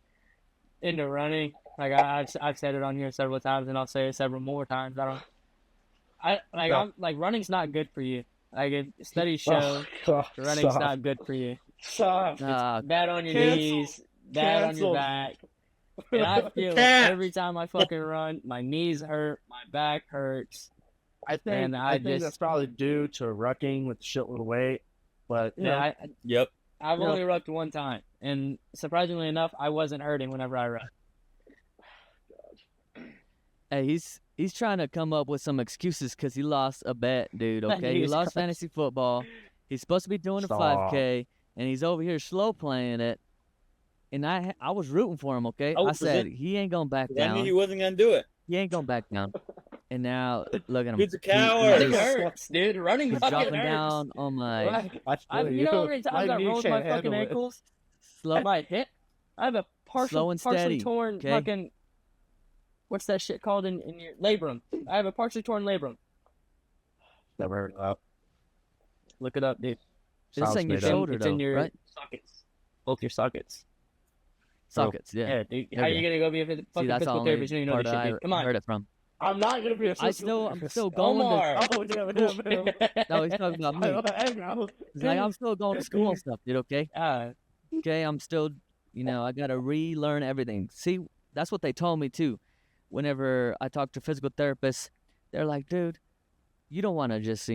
into running. Like I've said it on here several times, and I'll say it several more times. I'm like running's not good for you. Like studies show running's not good for you. Nah, Bad on your Cancel. knees, bad on your Cancel. back. And I feel it every time I fucking run. My knees hurt, my back hurts. I think And I think just- that's probably due to rucking with shitload of weight. But Yeah, Yep. I've Yeah. only rucked one time, and surprisingly enough, I wasn't hurting whenever I run. hey, he's trying to come up with some excuses because he lost a bet, dude. Okay, he Jesus lost Christ. fantasy football. He's supposed to be doing a Stop. 5K, and he's over here slow playing it. And I was rooting for him. Okay, Oh, I was said it- he ain't gonna back I knew he down. wasn't gonna do it. He ain't gonna back down. And now look at him. He's a He- coward. He, Running just, hurts, dude. Running he's fucking dropping hurts. down on my Like, I feel you know how many times My I knee rolled my can't fucking handle it. ankles? slow. My hip. I have a Slow and partially steady, torn okay? fucking. What's that shit called in your labrum? I have a partially torn labrum. Never heard of Look it up, dude. This Sounds ain't your made up. shoulder It's though, in your right? sockets. Both your sockets. Sockets, yeah. Yeah, dude. How Okay. you gonna go be a See, fucking that's physical all therapist when you know part this that shit, I dude? Come on. heard it from. I'm not gonna be a I'm still going to. Omar. Oh, yeah. No, he's talking about me. He's like, I'm still going to school and stuff, dude. Okay, okay. I'm still, I gotta relearn everything. See, that's what they told me too. Whenever I talk to physical therapists, they're like, dude, you don't want to just,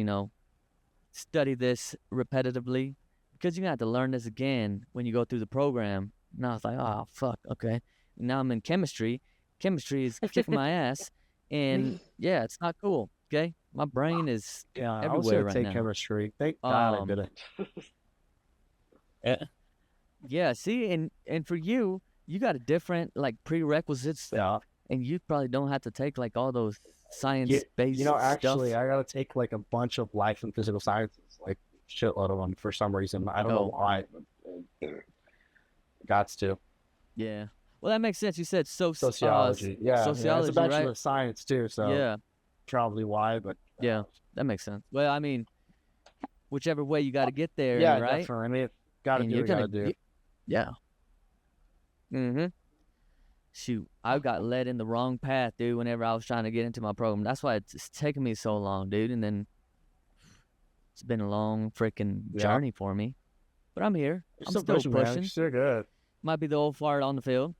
study this repetitively because you're gonna have to learn this again when you go through the program. And I was like, oh fuck, okay. Now I'm in chemistry. Chemistry is kicking my ass, and yeah, it's not cool. Okay, my brain is Yeah, I was everywhere gonna right take now. chemistry. Thank God I Um, didn't. Yeah, see, and for you got a different like prerequisites, Yeah. and you probably don't have to take like all those science-based actually, stuff. I gotta take like a bunch of life and physical sciences, like shitload of them for some reason. I don't know why. But gots to. Yeah. Well, that makes sense. You said Sociology. Yeah, sociology, it's a bachelor right? of science too, so Yeah. probably why. But Yeah. That makes sense. Well, I mean, whichever way you got to get there, yeah, right? definitely. I mean, gotta And do you're what gonna, gotta do. yeah. Mm-hmm. Shoot, I got led in the wrong path, dude. Whenever I was trying to get into my program, that's why it's taken me so long, dude. And then it's been a long freaking Yeah. journey for me, but I'm here. I'm still pushing, man. pushing. You're still good. Might be the old fart on the field.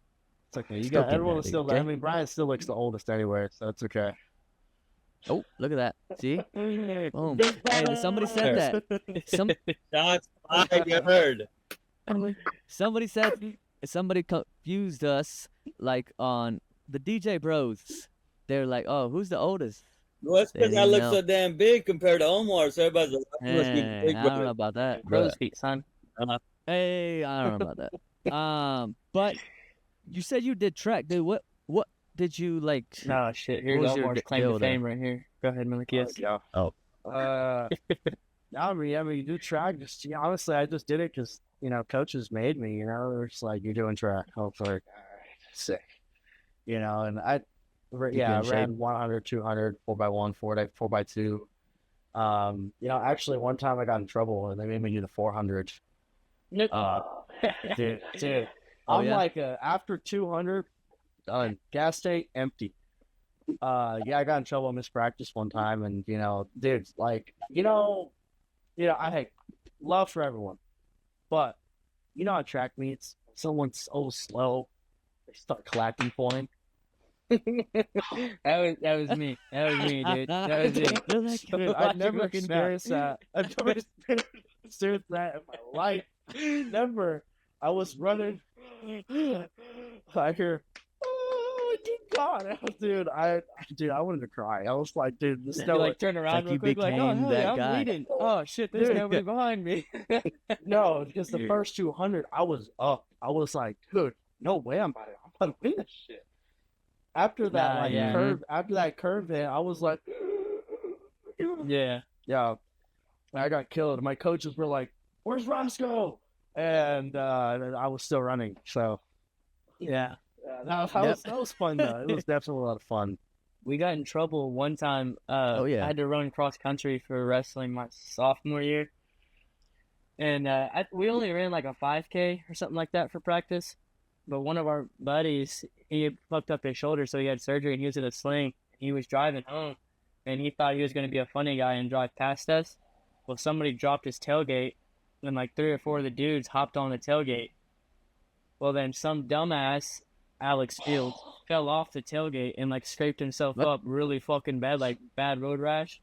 It's okay. You Still got getting everyone there, is still. dude, I okay? mean, Brian still looks the oldest anyway, so it's okay. Oh, look at that. See? Boom. Hey, somebody said that. Some Shots fired, you heard. somebody said somebody confused us like on the DJ Bros. They're like, "Oh, who's the oldest?" Well, it's They because didn't I even look know. so damn big compared to Omar, so everybody's like, "I must be Hey, big I don't know brother." about that. Crow's feet, son. Hey, I don't know about that. But you said you did track, dude. What did you like? No shit. Here's was your Omar's claim deal to there? fame right here. Go ahead, Malechi. Yes. Yeah. Oh. I mean, you do track. Just honestly, I just did it because coaches made me. They're just like, you're doing track. I was like, all right, sick. And I you I in shape. ran 100, 200, 4x1, 4x2. Actually, one time I got in trouble and they made me do the 400. Nope. Dude, Oh, I'm yeah? like after 200, done. Gas tank empty. I got in trouble, mispractice one time, and dude, like I had love for everyone, but on track meets, someone's so slow, they start clapping for him. that was me. That was me, dude. That was me. They're like, Dude, I've never Fucking experienced that. I've never experienced that in my life. Never. I was running. I hear, oh, dear God, dude, I wanted to cry. I was like, dude, this You no, like turn around like real you quick, like, oh became hell that yeah, I'm guy. leading. Oh shit, there's Dude. nobody behind me. no, because the first 200, I was up. I was like, dude, no way, I'm about to win this shit. After that, Nah, like yeah. curve, after that curve, in, I was like, Yeah. yeah, I got killed. My coaches were like, "Where's Roscoe?" And I was still running. So Yeah. that was fun though. It was definitely a lot of fun. We got in trouble one time. Oh, yeah. I had to run cross country for wrestling my sophomore year. And we only ran like a 5K or something like that for practice. But one of our buddies, he fucked up his shoulder, so he had surgery and he was in a sling. He was driving home and he thought he was going to be a funny guy and drive past us. Well, somebody dropped his tailgate and like 3 or 4 of the dudes hopped on the tailgate. Well, then some dumbass, Alex Fields, fell off the tailgate and like scraped himself up really fucking bad, like bad road rash,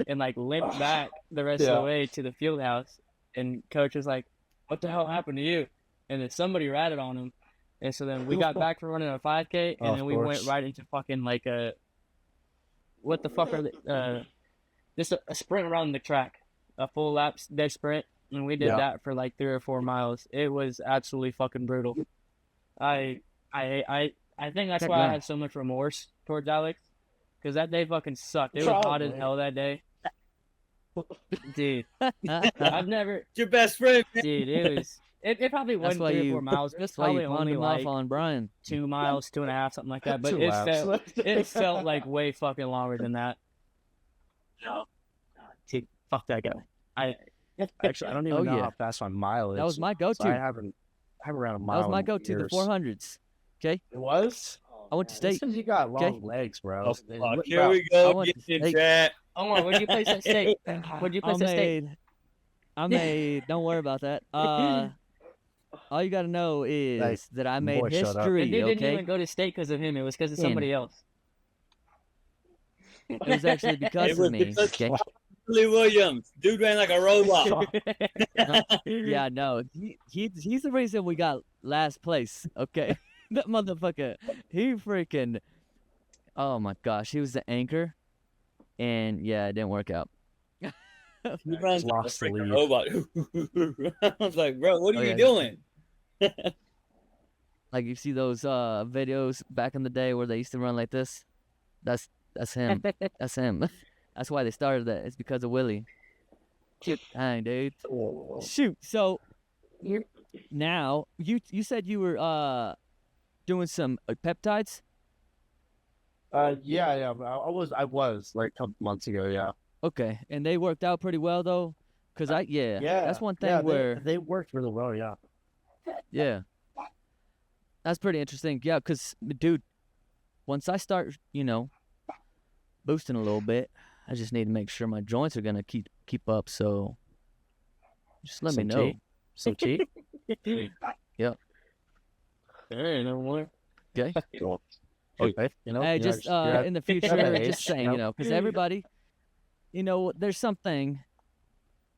and like limped back the rest of the way to the field house. And coach was like, "What the hell happened to you?" And then somebody ratted on him. And so then we got back from running a 5K, and then we went right into fucking like a, what the fuck are they? Just a sprint around the track, a full lap dead sprint, and we did that for like 3 or 4 miles. It was absolutely fucking brutal. I think that's why I had so much remorse towards Alex, because that day fucking sucked. It was hot as hell that day. Dude, I've never. It's your best friend, man. Dude, it was. It probably That's wasn't why 3 or you. 4 miles. It was That's why you probably pawned only him like off on Brian. 2 miles, 2.5, something like that. But 2 laps. it felt like way fucking longer than that. No, dude, fuck that guy. Actually, I don't even Oh, know yeah. how fast my mile is. That was my go-to. So I haven't ran a mile. That was my in go-to. The years. 400s. Okay. It was. I went to state. Because you got long Okay. legs, bro. Oh, They- fuck. bro, Here we I go. went Get to in state. chat. Omar, where'd you place at state? Where'd you I place at state? made. Don't worry about that. All you gotta know is Like, that I boy, made shut up. The history. dude didn't Okay. even go to state because of him. It was because of somebody else. It was actually because It was of me. because- Okay. Billy Williams. Dude ran like a robot. Yeah, no, he's the reason we got last place. Okay, that motherfucker, he freaking, oh my gosh, he was the anchor, and yeah, it didn't work out. He runs like a Lost the freaking lead. robot. I was like, bro, what are Oh, you yeah. doing? Like you see those videos back in the day where they used to run like this. That's That's him. That's him. That's why they started that. It's because of Willie. Dang, dude. Shoot. So now you said you were doing some peptides. Yeah. I was like a couple months ago. Yeah. Okay, and they worked out pretty well though, cause that's one thing yeah, where they worked really well. Yeah. yeah, that's pretty interesting. Yeah, cause dude, once I start, boosting a little bit, I just need to make sure my joints are gonna keep up. So just let me Some know. tea? Some tea. Yep. There ain't no more. Okay. Okay. Hey, just in the future, that just age, saying, because everybody, there's something,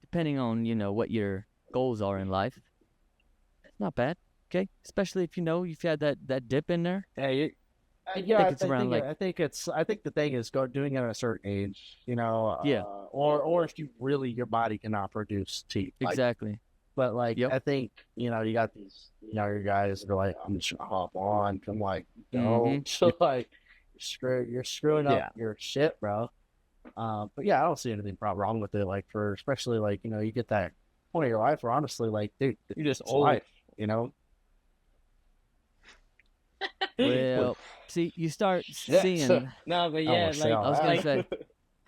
depending on, what your goals are in life. It's not bad, okay? Especially if you've had that dip in there. Hey, Yeah, it's around, like- I think the thing is doing it at a certain age, Yeah. or if your body cannot produce teeth. Exactly. But like, Yep. I think, you got these younger guys that are like, I'm just gonna hop on. I'm like, no, so like, you're screwing up your shit, bro. But yeah, I don't see anything wrong with it. Like especially like, you get that point of your life where honestly, like, dude, you're just it's old. life, Well, see, you start seeing. No, but I yeah, won't say like all I was gonna say,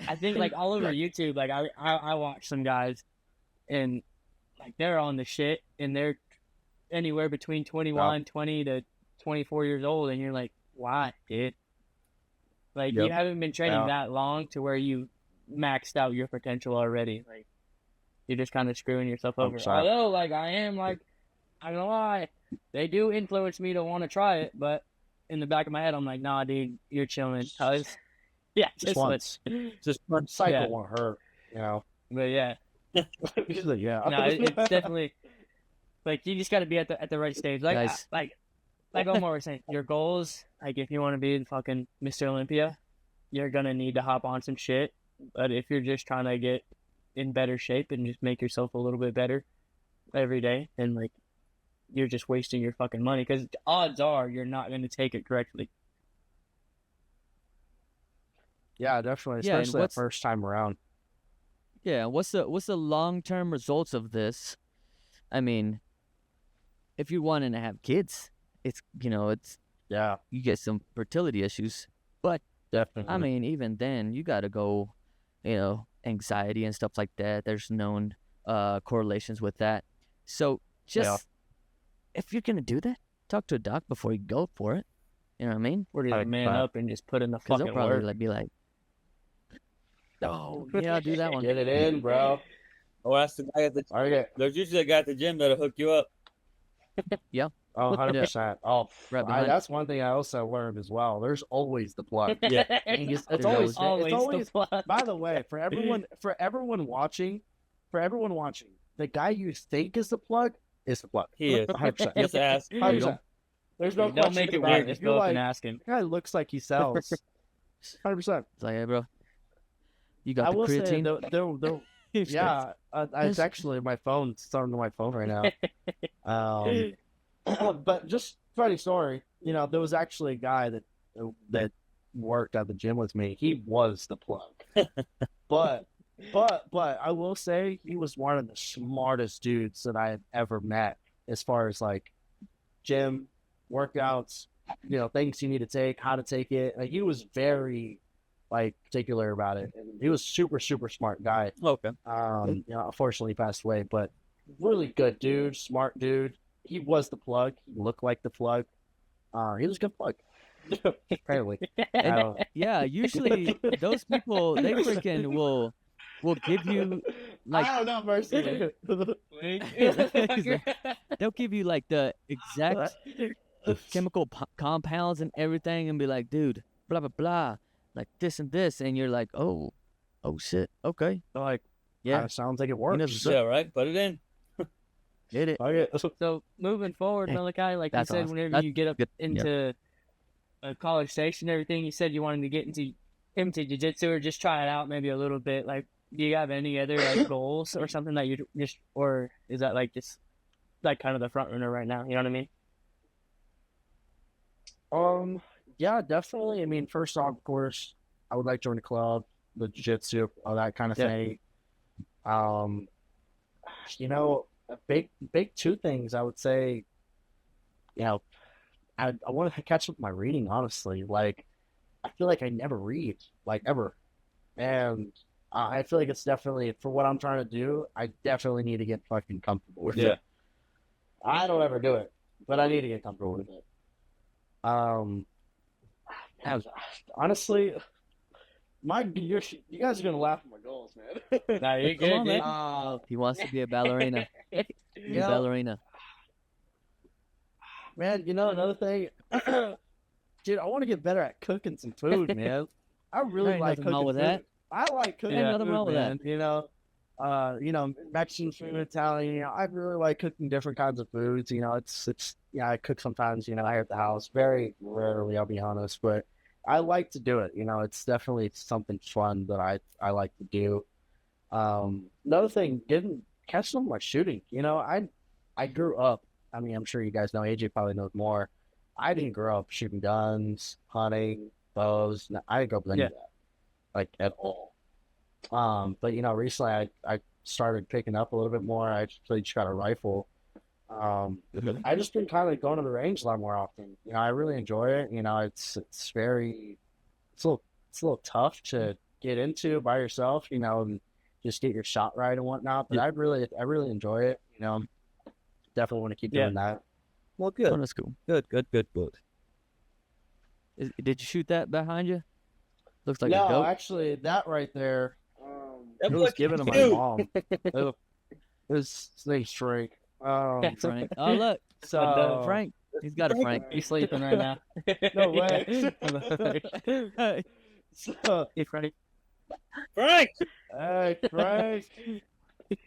I think like all over YouTube, like I watch some guys, and like they're on the shit, and they're anywhere between 21, 20 to 24 years old, and you're like, why, dude? Like you haven't been training that long to where you maxed out your potential already. Like you're just kind of screwing yourself over. Although, like I am, like I'm gonna lie, they do influence me to want to try it, but in the back of my head, I'm like, nah, dude, you're chilling. Yeah, just once. Just one cycle won't hurt, But yeah, Usually, yeah. no, it's definitely like you just got to be at the right stage. Like Guys. like Omar was saying, your goals. Like if you want to be fucking Mr. Olympia, you're gonna need to hop on some shit. But if you're just trying to get in better shape and just make yourself a little bit better every day, then like you're just wasting your fucking money because odds are you're not going to take it correctly. Yeah, definitely, Yeah, and especially the first time around. yeah, what's the long-term results of this? I mean, if you're wanting to have kids, it's Yeah, you get some fertility issues, but definitely. I mean, even then, you got to go, anxiety and stuff like that. There's known correlations with that. So just if you're gonna do that, talk to a doc before you go for it. You know what I mean? Or just man up and just put in the Because fucking they'll probably work. be like, "Oh yeah, I'll do that one." Get it in, bro. Or ask the guy at the. Okay. There's usually a guy at the gym that'll hook you up. Oh, 100%. Oh, Right behind. that's one thing I also learned as well. There's always the plug. Yeah. It's There's always, always it's always. the plug. By the way, for everyone watching, the guy you think is the plug is the plug. He is. 100%. Just ask. 100%. There's no Don't make it question about weird. If Just you're go up like, and ask him. the guy looks like he sells. 100%. It's like, hey, bro, you I got the will say, creatine? though, yeah, it's actually my phone. It's on my phone right now. But just funny story. There was actually a guy that worked at the gym with me. He was the plug, but I will say he was one of the smartest dudes that I have ever met. As far as like gym workouts, things you need to take, how to take it. Like he was very particular about it, and he was super smart guy. Okay. Unfortunately he passed away, but really good dude, smart dude. He was the plug. He looked like the plug. He was a good plug. Apparently. Yeah, usually those people they freaking will give you like I don't know, Mercy. they'll give you like the exact chemical compounds and everything and be like, dude, blah blah blah, like this and this, and you're like, oh shit, okay, Like, yeah, kinda sounds like it works. Yeah, right? Put it in. get it. Okay. So moving forward, Hey, Malachi, like you that's said, awesome. whenever That's you get up good. into a college station and everything, you said you wanted to get into jiu-jitsu or just try it out maybe a little bit. Like, do you have any other like goals or something that you just, or is that like just like kind of the front runner right now? You know what I mean? Yeah, definitely. I mean, first off, of course, I would like to join a club, the jiu-jitsu, all that kind of thing. You know, a big two things I would say. You know, I want to catch up with my reading. Honestly, like I feel like I never read, like ever, and I feel like it's definitely for what I'm trying to do. I definitely need to get fucking comfortable with it. I don't ever do it, but I need to get comfortable with it. Honestly, you guys are gonna laugh at my goals, man. Nah, you're Come on, good, man. dude. He wants to be a ballerina. Be a Yeah. ballerina. Man, you know another thing, dude, I want to get better at cooking some food, man. I really There ain't like nothing cooking wrong with food. that. I like cooking Ain't nothing food, wrong with that. man. You know, Mexican food, Italian. You know, I really like cooking different kinds of foods. You know, it's yeah, I cook sometimes. You know, here at the house, very rarely, I'll be honest, but I like to do it. You know, it's definitely something fun that I like to do. Another thing, catching up my shooting. You know, I grew up. I mean, I'm sure you guys know. AJ probably knows more. I didn't grow up shooting guns, hunting, bows. No, I didn't grow up with any of that, like at all. But you know, recently I started picking up a little bit more. I actually just got a rifle. I just been kind of going to the range a lot more often. You know, I really enjoy it. You know, it's a little tough to get into by yourself. You know, and just get your shot right and whatnot. But I really enjoy it. You know, definitely want to keep doing that. Well, Oh, good. that's cool. Good. Did you shoot that behind you? Looks like a No, goat. actually, that right there, That it was boy given to my cute. mom. It was name's Frank. Frank. Oh, look. So Frank. He's got a Frank. He's sleeping right now. no way. So, Hey, Freddie. Frank. hey, Frank.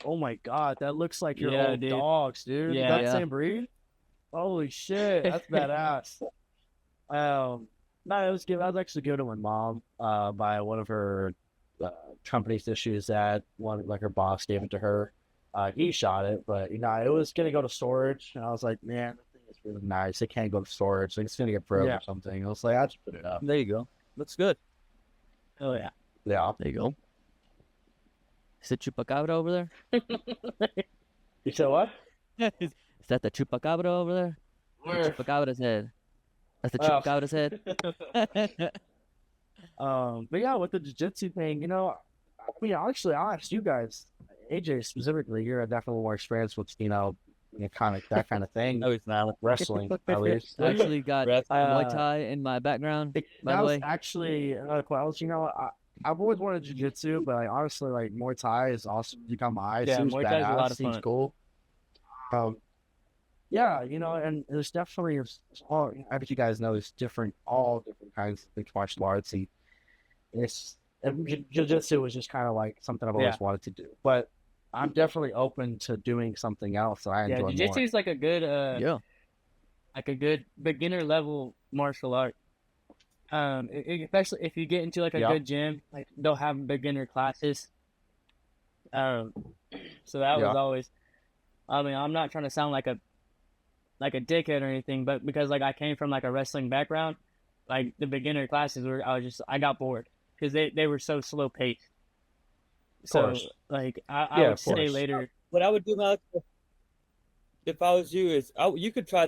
Oh my God, that looks like your Yeah, old dude. dogs, dude. Yeah. Is that the Yeah. same breed? Holy shit, that's badass. No, it was given. I was actually given to my mom by one of her companies that she was at. One like her boss gave it to her. He shot it, but you know it was gonna go to storage, and I was like, man, that thing is really nice. It can't go to storage. Like it's gonna get broke or something. I was like, I just put it up. There you go. Looks good. Oh yeah. Yeah. There you go. Is it chupacabra over there? You said what? Is that the chupacabra over there? The chupacabra's head. That's the Oh. chupacabra's head. But yeah, with the jiu-jitsu thing, you know, I mean, actually, I'll ask you guys, AJ specifically, you're definitely more experienced with, kind of that kind of thing. No, it's not. Wrestling, at least. I actually got Rest- Muay Thai in my background, by That the was way. actually another question. You know, I've always wanted jiu-jitsu, but like, honestly, like Muay Thai is awesome. You got my eyes. Yeah, Seems Muay Thai is a badass, lot of seems fun. cool. Yeah, you know, and there's definitely all. I bet you guys know there's all different kinds of mixed martial arts, and jiu-jitsu was just kind of like something I've always wanted to do. But I'm definitely open to doing something else that I Yeah, enjoy jiu-jitsu more. is like a good like a good beginner level martial art. Especially if you get into like a Yeah. good gym, like they'll have beginner classes. So that Yeah. was always. I mean, I'm not trying to sound like a dickhead or anything, but because like I came from like a wrestling background, like the beginner classes I got bored because they were so slow paced. So course. like I Yeah, would of stay course. later. What I would do, Malechi, if I was you, is you could try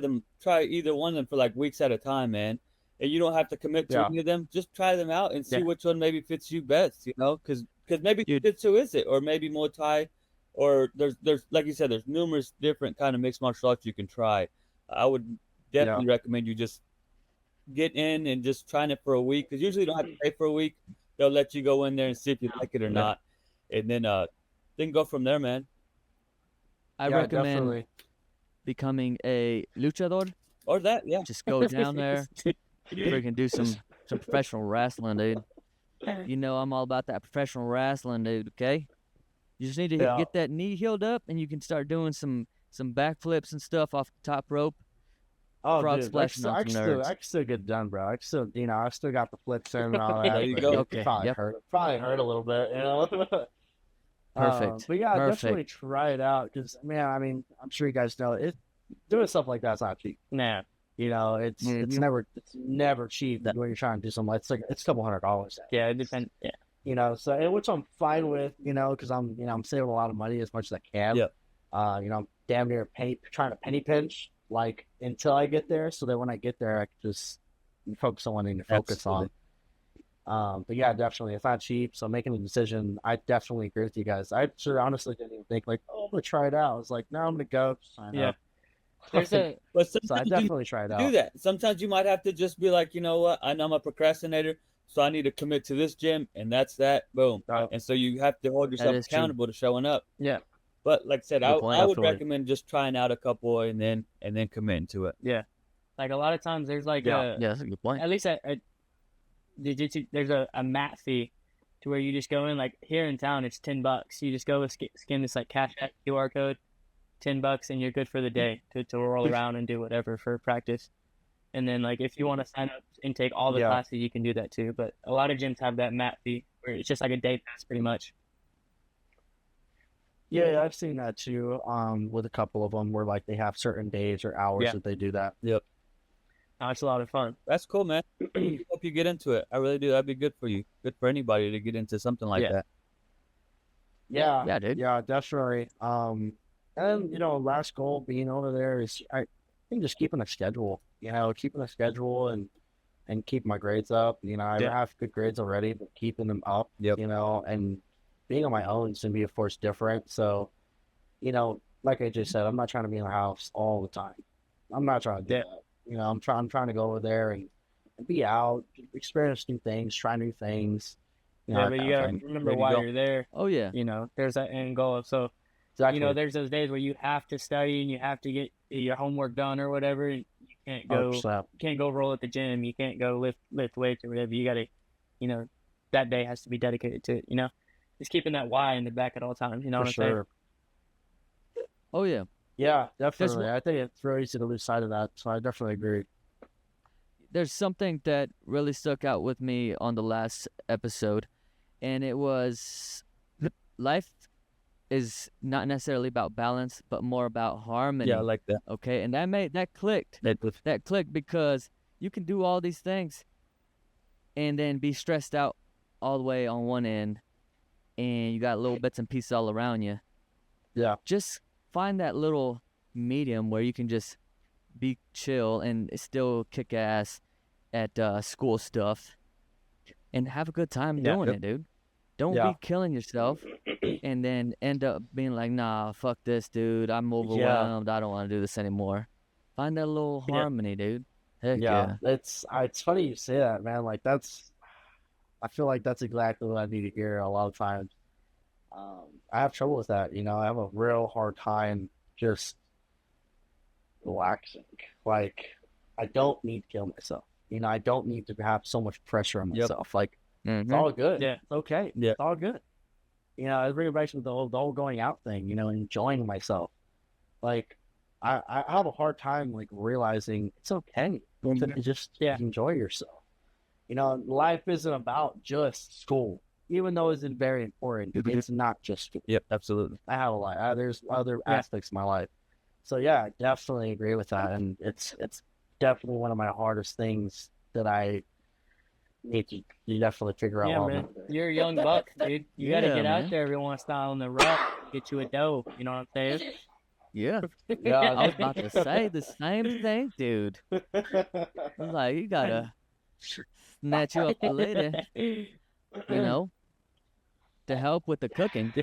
either one of them for like weeks at a time, man. And you don't have to commit to Yeah. any of them. Just try them out and see Yeah. which one maybe fits you best. You know, because maybe Dude. jiu-jitsu is it, or maybe Muay Thai, or there's like you said, there's numerous different kind of mixed martial arts you can try. I would definitely recommend you just get in and just trying it for a week, because usually you don't have to pay for a week. They'll let you go in there and see if you like it or not, and then go from there, man. I Yeah, recommend definitely. becoming a luchador. Or that, yeah. Just go down there, freaking do some professional wrestling, dude. You know I'm all about that professional wrestling, dude. Okay, you just need to Yeah. get that knee healed up, and you can start doing some backflips and stuff off the top rope. Oh, Frog dude, splashing on some nerds. I can still get done, bro. I still got the flips in and all that. There you but go. it Okay, Probably yep. hurt a little bit, you know. Perfect. But yeah, Perfect. definitely try it out because, man, I mean, I'm sure you guys know it. Doing stuff like that's not cheap. Nah. You know, it's never cheap when you're trying to do something. It's a couple $100. Yeah, it depends. Yeah. You know, so and which I'm fine with, you know, because I'm saving a lot of money as much as I can. Yep. You know, I'm damn near trying to penny pinch like until I get there, so that when I get there, I can just focus on what I need to focus on. But yeah, definitely, it's not cheap. So making a decision, I definitely agree with you guys. I honestly didn't even think like, oh, I'm gonna try it out. I was like, no, I'm gonna go. Sign up. There's a But So I sometimes you definitely tried it out. do that. Sometimes you might have to just be like, you know what? I know I'm a procrastinator, so I need to commit to this gym, and that's that. Boom. Right. And so you have to hold yourself is true. accountable to showing up. Yeah. But like I said, Good point. I would Absolutely. recommend just trying out a couple and then committing to it. like a lot of times there's like Yeah. Yeah, that's a good point. at least at jiu-jitsu there's a mat fee to where you just go in. Like here in town it's $10. You just go scan this like Cash App QR code, $10, and you're good for the day to roll around and do whatever for practice. And then like if you want to sign up and take all the Yeah. classes, you can do that too. But a lot of gyms have that mat fee where it's just like a day pass pretty much. Yeah, I've seen that too. With a couple of them where like they have certain days or hours Yeah. that they do that. Yep. It's a lot of fun. That's cool, man. Hope you get into it. I really do. That'd be good for you. Good for anybody to get into something like Yeah. that. Yeah, Yeah, dude. yeah, definitely. And you know, last goal being over there is I think just keeping a schedule. You know, keeping a schedule and keep my grades up. You know, I Yeah. have good grades already, but keeping them up. Yep. You know, and being on my own is gonna be, of course, different. So, you know, like I just said, I'm not trying to be in the house all the time. I'm not trying to do Yeah. that. You know, I'm trying to go over there and be out, experience new things, try new things. You know, Yeah, that but you kind of gotta thing. remember There you why go. you're there. Oh yeah. You know, there's that end goal. So Exactly. you know, there's those days where you have to study and you have to get your homework done or whatever. And you can't go 100%. roll at the gym. You can't go lift weights or whatever. You gotta, you know, that day has to be dedicated to it. You know, just keeping that why in the back at all times. You know For what I'm saying? sure. Oh yeah. Yeah, definitely. one- I think it's very easy to lose sight of that. So I definitely agree. There's something that really stuck out with me on the last episode, and it was life is not necessarily about balance, but more about harmony. Yeah, I like that. Okay, and that clicked. That clicked because you can do all these things and then be stressed out all the way on one end, and you got little bits and pieces all around you. Yeah. Just find that little medium where you can just be chill and still kick ass at school stuff and have a good time Yeah. doing it, dude. Don't Yeah. be killing yourself and then end up being like, nah, fuck this, dude. I'm overwhelmed. I don't want to do this anymore. Find that little Yeah. harmony, dude. Heck Yeah, it's funny you say that, man. Like I feel like that's exactly what I need to hear a lot of times. I have trouble with that. You know, I have a real hard time just relaxing. Like, I don't need to kill myself. You know, I don't need to have so much pressure on Yep. myself. Like, yeah. it's all good. Yeah. It's okay. Yeah. It's all good. You know, I bring it back to the whole going out thing, you know, enjoying myself. Like, I have a hard time, like, realizing it's okay to just Yeah. enjoy yourself. You know, life isn't about just school. Even though it's very important, it's not just school. Yep, absolutely. I have a lot. There's other Yeah. aspects of my life. So yeah, I definitely agree with that, and it's definitely one of my hardest things that I need to definitely figure out. Yeah, while man. I'm over there. You're a young buck, dude. You gotta Yeah, get man. out there every once in a while on the rough, get you a dough. You know what I'm saying? Yeah. Yeah, I was about to say the same thing, dude. I was like, you gotta snatch you up a lady, you know, to help with the cooking.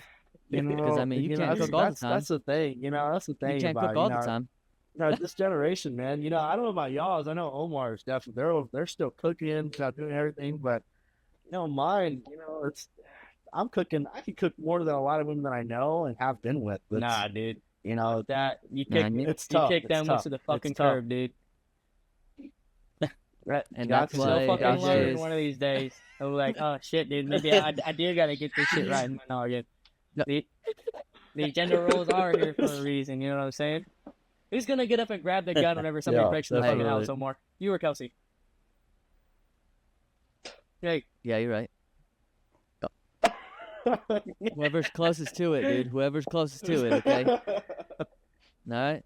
You know, 'Cause, I mean, you can't that's- cook all the that's- time. That's the thing. You know, that's the thing. You can't about, cook all you the know, time. You know, this generation, man. You know, I don't know about y'all's. I know Omar's definitely. They're still cooking, doing everything. But you know, mine. You know, I'm cooking. I can cook more than a lot of women that I know and have been with. But, Nah, dude. you know, That you Nah, kick, you- it's you tough. kick It's them tough. to the It's fucking tough. curb, dude. And Gotcha. that's why You'll fucking it learn is- one of these days. I'm like, oh shit, dude. Maybe I did gotta get this shit right in my noggin. No. The gender roles are here for a reason. You know what I'm saying? Who's gonna get up and grab the gun whenever somebody Yeah, breaks in the fucking definitely. house? Omar, you or Kelsey? Hey, Yeah, you're right. Whoever's closest to it, dude. Whoever's closest to it, okay? All right.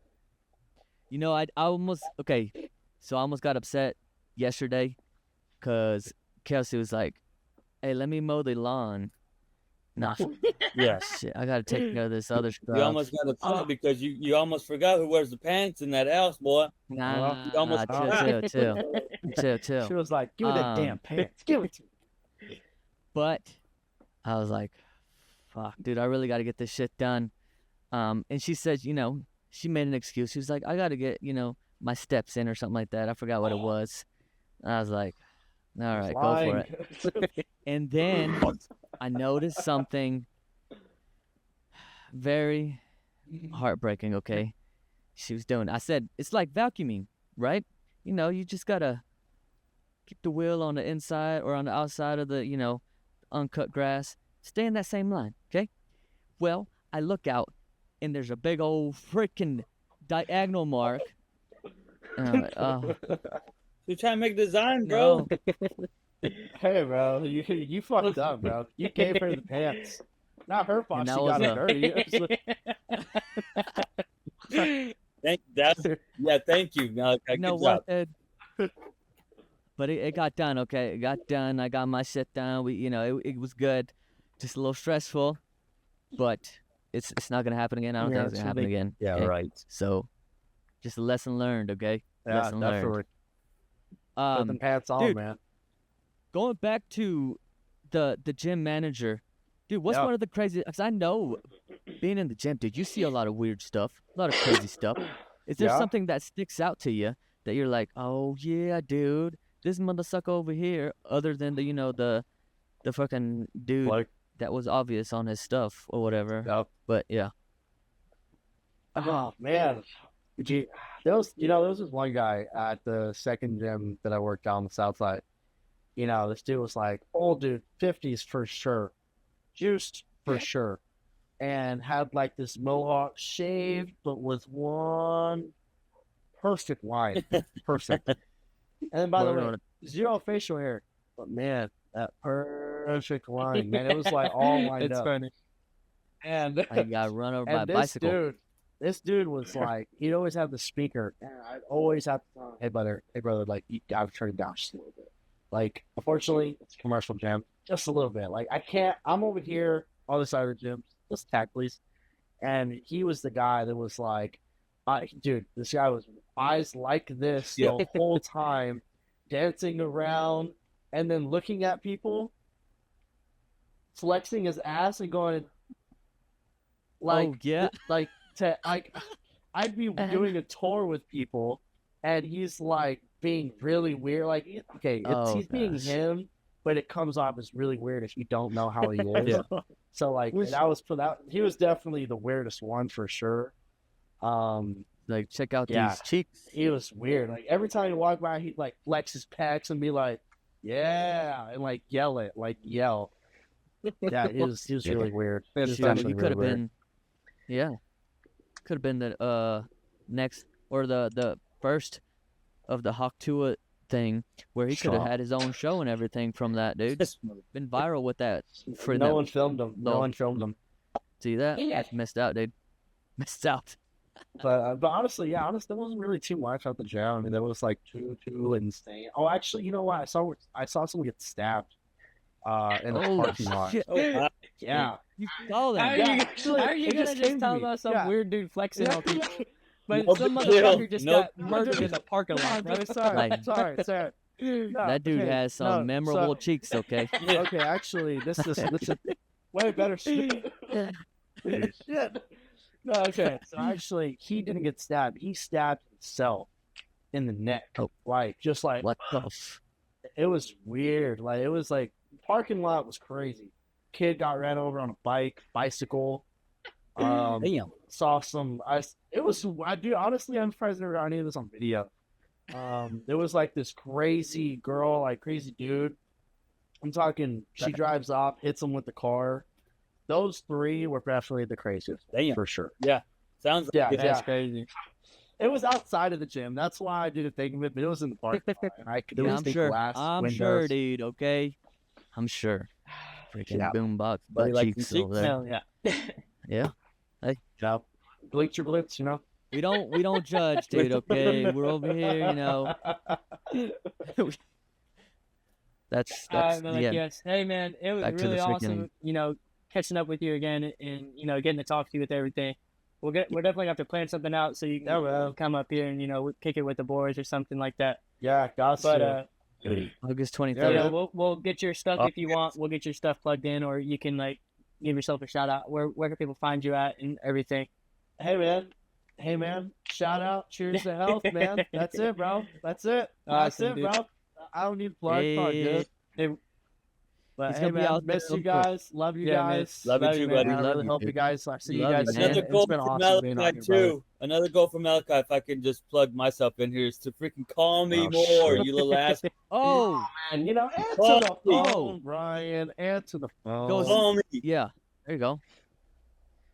You know, I almost okay. So I almost got upset yesterday because Kelsey was like, "Hey, let me mow the lawn." Nah, Yeah. shit, I gotta take care of this other stuff. You almost got upset because you almost forgot who wears the pants in that house, boy. Nah, You almost chill. She was like, "Give me that damn pants. Give it to me." But I was like, fuck, dude, I really got to get this shit done. And she said, she made an excuse. She was like, I got to get, my steps in or something like that. I forgot what it was. And I was like, all right, go for it. And then I noticed something very heartbreaking, okay? She was doing, I said, it's like vacuuming, right? You just got to keep the wheel on the inside or on the outside of the, uncut grass. Stay in that same line, okay? Well, I look out, and there's a big old freaking diagonal mark. And I'm like, oh, You're trying to make design, bro. no. Hey, bro, you fucked up, bro. You gave her the pants. Not her fault. And She that got was dirty. Thank you. No, You know good what, job. Ed? But it got done, okay? It got done. I got my shit done. It was good. Just a little stressful, but it's not gonna happen again. I don't think it's gonna happen again. Yeah, okay? right. So, just a lesson learned, okay? Yeah, lesson definitely. learned. Put them pants on, dude, man. Going back to the gym manager, dude, what's Yeah. one of the crazy? Because I know, being in the gym, dude, you see a lot of weird stuff, a lot of crazy stuff. Is there Yeah. something that sticks out to you that you're like, oh yeah, dude, this motherfucker over here, other than the fucking dude Like, that was obvious on his stuff or whatever? yep. But yeah, Oh man, there was this one guy at the second gym that I worked on the south side. This dude was like, old dude, 50s for sure, juiced for sure, and had like this mohawk shaved, but with one perfect line, perfect. And then by the way, zero facial hair, but man, that perfect line, man, it was like all lined It's up. funny. And I got run over by a and bicycle. this dude was like, he'd always have the speaker, and I'd always have to tell him, hey brother, like, you gotta turn it down just a little bit. Like, unfortunately, it's a commercial gym, just a little bit. Like, I'm over here on the side of the gym, just tack, please. And he was the guy that was like, dude, this guy was eyes like this the whole time, dancing around, and then looking at people, flexing his ass and going, like, Oh, yeah. I'd be doing a tour with people, and he's like being really weird. Like, okay, he's being gosh. him, but it comes off as really weird if you don't know how he is. Yeah. So like he was definitely the weirdest one for sure. Like, check out Yeah. these cheeks. He was weird. Like, every time he walked by, he'd like flex his pecs and be like, "Yeah," and like yell. Yeah, he was really weird. He was Dude, definitely you could really have weird. been, yeah, could have been the next or the first of the Hawk Tua thing where he could have Sure. had his own show and everything from that, dude. Been viral with that. For No that. one filmed him. No No. one filmed him. See that? Yeah. Missed out, dude. Missed out. But honestly, there wasn't really too much at the gym. I mean, there was like too insane. Oh, actually, you know what? I saw someone get stabbed in the Oh, parking lot. shit. Yeah. You saw How are that? you, actually, how are you it gonna just just came to tell me. about some Yeah. weird dude flexing on people? But No some big deal. motherfucker just No- got murdered in the parking lot, bro. I'm sorry. Like- sorry. No, That dude okay, has some no, memorable so- cheeks, okay? Okay, actually, this is way better. Shit. No, okay. So actually, he didn't get stabbed. He stabbed himself in the neck. Oh. Like, just like, What the f- it was weird. Like, it was like, parking lot was crazy. Kid got ran over on a bicycle. Damn. Saw some, dude, honestly, I'm surprised I never got any of this on video. There was like this crazy girl, like crazy dude. I'm talking, she drives off, hits him with the car. Those three were definitely the craziest, Damn. for sure. Sounds like Yeah, it. That's crazy. It was outside of the gym. That's why I didn't think of it, but it was in the parking lot. And I could Yeah, really I'm see sure. glass I'm windows. sure, dude, okay? I'm sure. Freaking Yeah. boombox Buddy butt like cheeks them over there. Hell yeah. Yeah. You know, bleacher blitz, you know. We don't judge, dude. Okay, we're over here, you know. That's Like, yeah. yes. Hey, man, it was Back to really this awesome, beginning. you know, catching up with you again and, you know, getting to talk to you with everything. We're definitely gonna have to plan something out so you can Yeah, man. come up here and, you know, kick it with the boys or something like that. Yeah, got But August Yeah, 23rd. yeah, man. we'll get your stuff if you want. We'll get your stuff plugged in, or you can like give yourself a shout out. Where can people find you at and everything? Hey, man. Shout out. Cheers to health, man. That's it, bro. That's it. That's Awesome, it, dude. bro. I don't need plugs. All good. But He's hey, gonna be man, out there miss you for- guys. Love you Yeah, man. guys. Love you too, man. buddy. And I Love really you, hope you dude. guys. I see you Love you, guys man. soon. Another goal It's been for awesome being on Malachi here, brother. too. Another goal for Malachi, if I can just plug myself in here, is to freaking call me Oh, more, shit. you little ass. Oh, And you know, answer Call the me. phone, Brian. Answer the phone. Go Call me. yeah. There you go.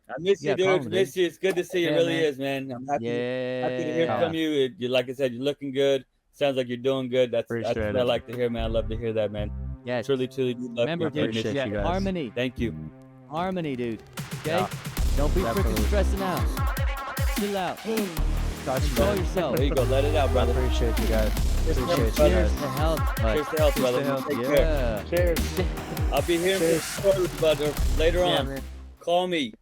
I miss Yeah, you, call dude. him, Miss you. It's good to see you. It Yeah, really man. is, man. I'm happy to hear Yeah. from you. Like I said, you're looking good. Sounds like you're doing good. That's what Appreciate I it. like to hear, man. I love to hear that, man. Yes. Truly do love Remember, you. dude, Appreciate Yeah. you guys. Harmony. Thank you. Harmony, dude. Okay? Yeah, Don't be definitely. freaking stressing out. Chill out. Got you, Enjoy man. yourself. There you go. Let it out, I brother. appreciate you guys. Appreciate you Cheers guys. to health. bud. Cheers to health, Cheers brother. to health. Take care. Yeah. Cheers. I'll be here Cheers. shortly, but later Yeah, on. man. Call me.